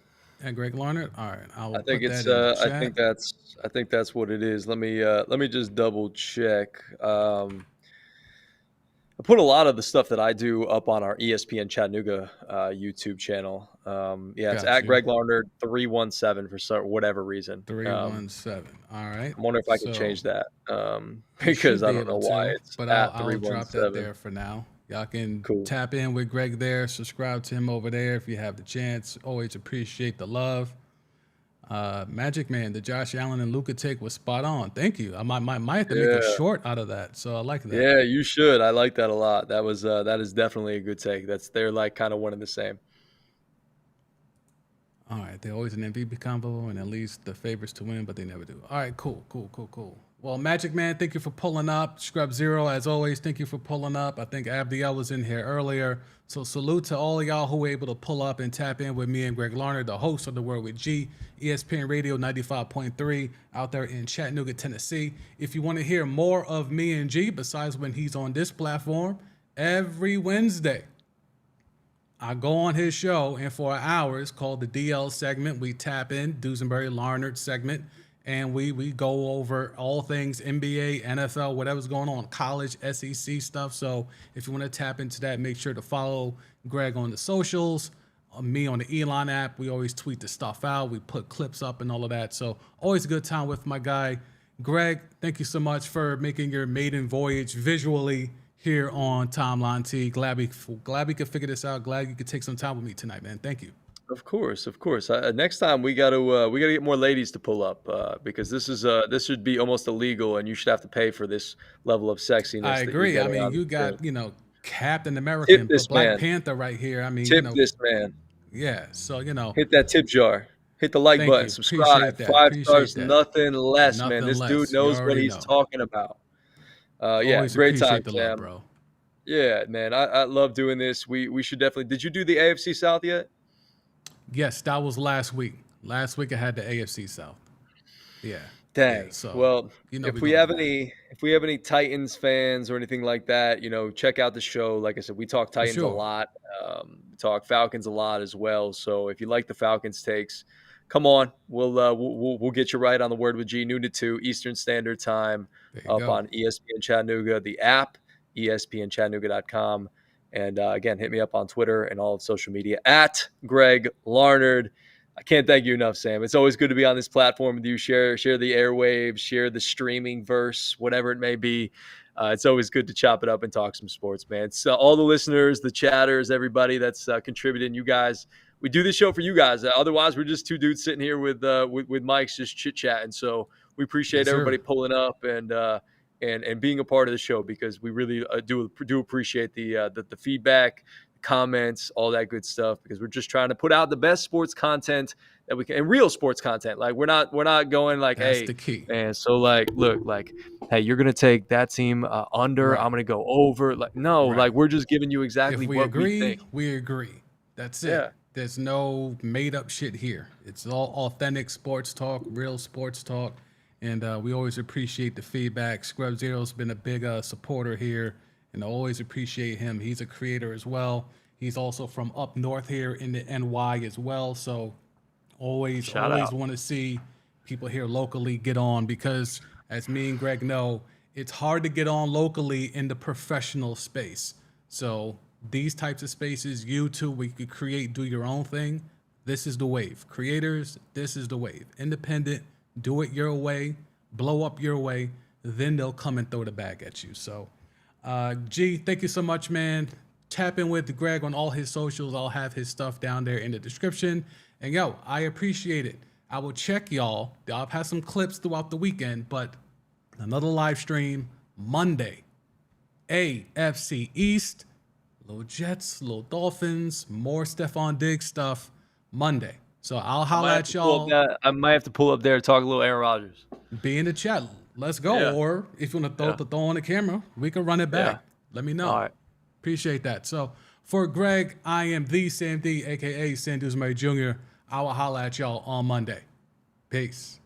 And Greg Larnard. All right, I will I think put it's that in the I chat. think that's what it is. Let me just double check. I put a lot of the stuff that I do up on our ESPN Chattanooga YouTube channel. Yeah, it's Got at you. Greg Larnard 317 for whatever reason. 317. All right, I wonder if I could so change that you because should I be don't able know why to, it's but I'll at I'll drop that 317. there for now. Y'all can Cool. tap in with Greg there. Subscribe to him over there if you have the chance. Always appreciate the love. Magic Man, the Josh Allen and Luka take was spot on. Thank you. I might have to make a Yeah. short out of that. So I like that. Yeah, you should. I like that a lot. That is definitely a good take. They're like kind of one and the same. All right, they're always an MVP combo and at least the favorites to win, but they never do. All right, cool. Well, Magic Man, thank you for pulling up. Scrub Zero, as always, thank you for pulling up. I think Abdiel was in here earlier. So salute to all of y'all who were able to pull up and tap in with me and Greg Larner, the host of The Word with G, ESPN Radio 95.3 out there in Chattanooga, Tennessee. If you want to hear more of me and G, besides when he's on this platform, every Wednesday, I go on his show, and for an hour, it's called the DL segment. We tap in, Dusenberry Larnard segment, and we go over all things NBA, NFL, whatever's going on, college, SEC stuff. So if you want to tap into that, make sure to follow Greg on the socials, me on the Elon app. We always tweet the stuff out. We put clips up and all of that. So always a good time with my guy. Greg, thank you so much for making your maiden voyage visually here on Timeline T. Glad we could figure this out. Glad you could take some time with me tonight, man. Thank you. Of course, of course. Next time we got to get more ladies to pull up because this should be almost illegal, and you should have to pay for this level of I sexiness that you're agree. I getting mean, on you the screen. got, Captain Tip American, this Black man. Panther right here. I mean, Tip this man. yeah. So, Hit that tip jar. Hit the like thank button. you. Subscribe. Appreciate that. 5 stars, Appreciate that. nothing less, man. Nothing This dude less. You knows what already he's know. talking about. Yeah, Always great time, appreciate the love, Sam. bro. Yeah, man. I love doing this. We should definitely. Did you do the AFC South yet? Yes, that was last week. Last week I had the AFC South. Yeah. Yeah. Dang. So, Well, we're going to do that. if we have any Titans fans or anything like that, check out the show. Like I said, we talk For Titans a sure. lot. We talk Falcons a lot as well. So if you like the Falcons takes, come on. We'll get you right on the Word with G, noon to 2 Eastern Standard Time, There you up go. on ESPN Chattanooga, the app, ESPNChattanooga.com. And again, hit me up on Twitter and all of social media at Greg Larnard. I can't thank you enough, Sam. It's always good to be on this platform with you. Share the airwaves, share the streaming verse, whatever it may be. It's always good to chop it up and talk some sports, man. It's all the listeners, the chatters, everybody that's contributing. You guys, we do this show for you guys. Otherwise, we're just two dudes sitting here with mics just chit chatting. So we appreciate Yes, sir. everybody pulling up and being a part of the show because we really do appreciate the feedback, comments, all that good stuff, because we're just trying to put out the best sports content that we can, and real sports content. Like we're not going like, That's hey, the key. man, so like, look, like, hey, you're gonna take that team under. Right. I'm gonna go over. Like, no, Right. like we're just giving you If exactly we what we agree, think. we agree. That's it. Yeah, There's no made up shit here. It's all authentic sports talk, real sports talk. And we always appreciate the feedback. Scrub Zero's been a big supporter here, and I always appreciate him. He's a creator as well. He's also from up north here in the NY as well. So always out. want to see people here locally get on, because as me and Greg know, it's hard to get on locally in the professional space. So these types of spaces, YouTube, we could create, do your own thing. This is the wave. Creators, this is the wave. Independent, do it your way, blow up your way, then they'll come and throw the bag at you. So, G, thank you so much, man. Tap in with Greg on all his socials. I'll have his stuff down there in the description. And yo, I appreciate it. I will check y'all. I'll have some clips throughout the weekend, but another live stream, Monday. AFC East, little Jets, little Dolphins, more Stephon Diggs stuff Monday. So I'll holla at y'all. I might have to pull up there and talk a little Aaron Rodgers. Be in the chat. Let's go. Yeah. Or if you want to throw on the camera, we can run it back. Yeah. Let me know. All right. Appreciate that. So for Greg, I am the Sam D, aka Sam Dewsbury Jr. I will holla at y'all on Monday. Peace.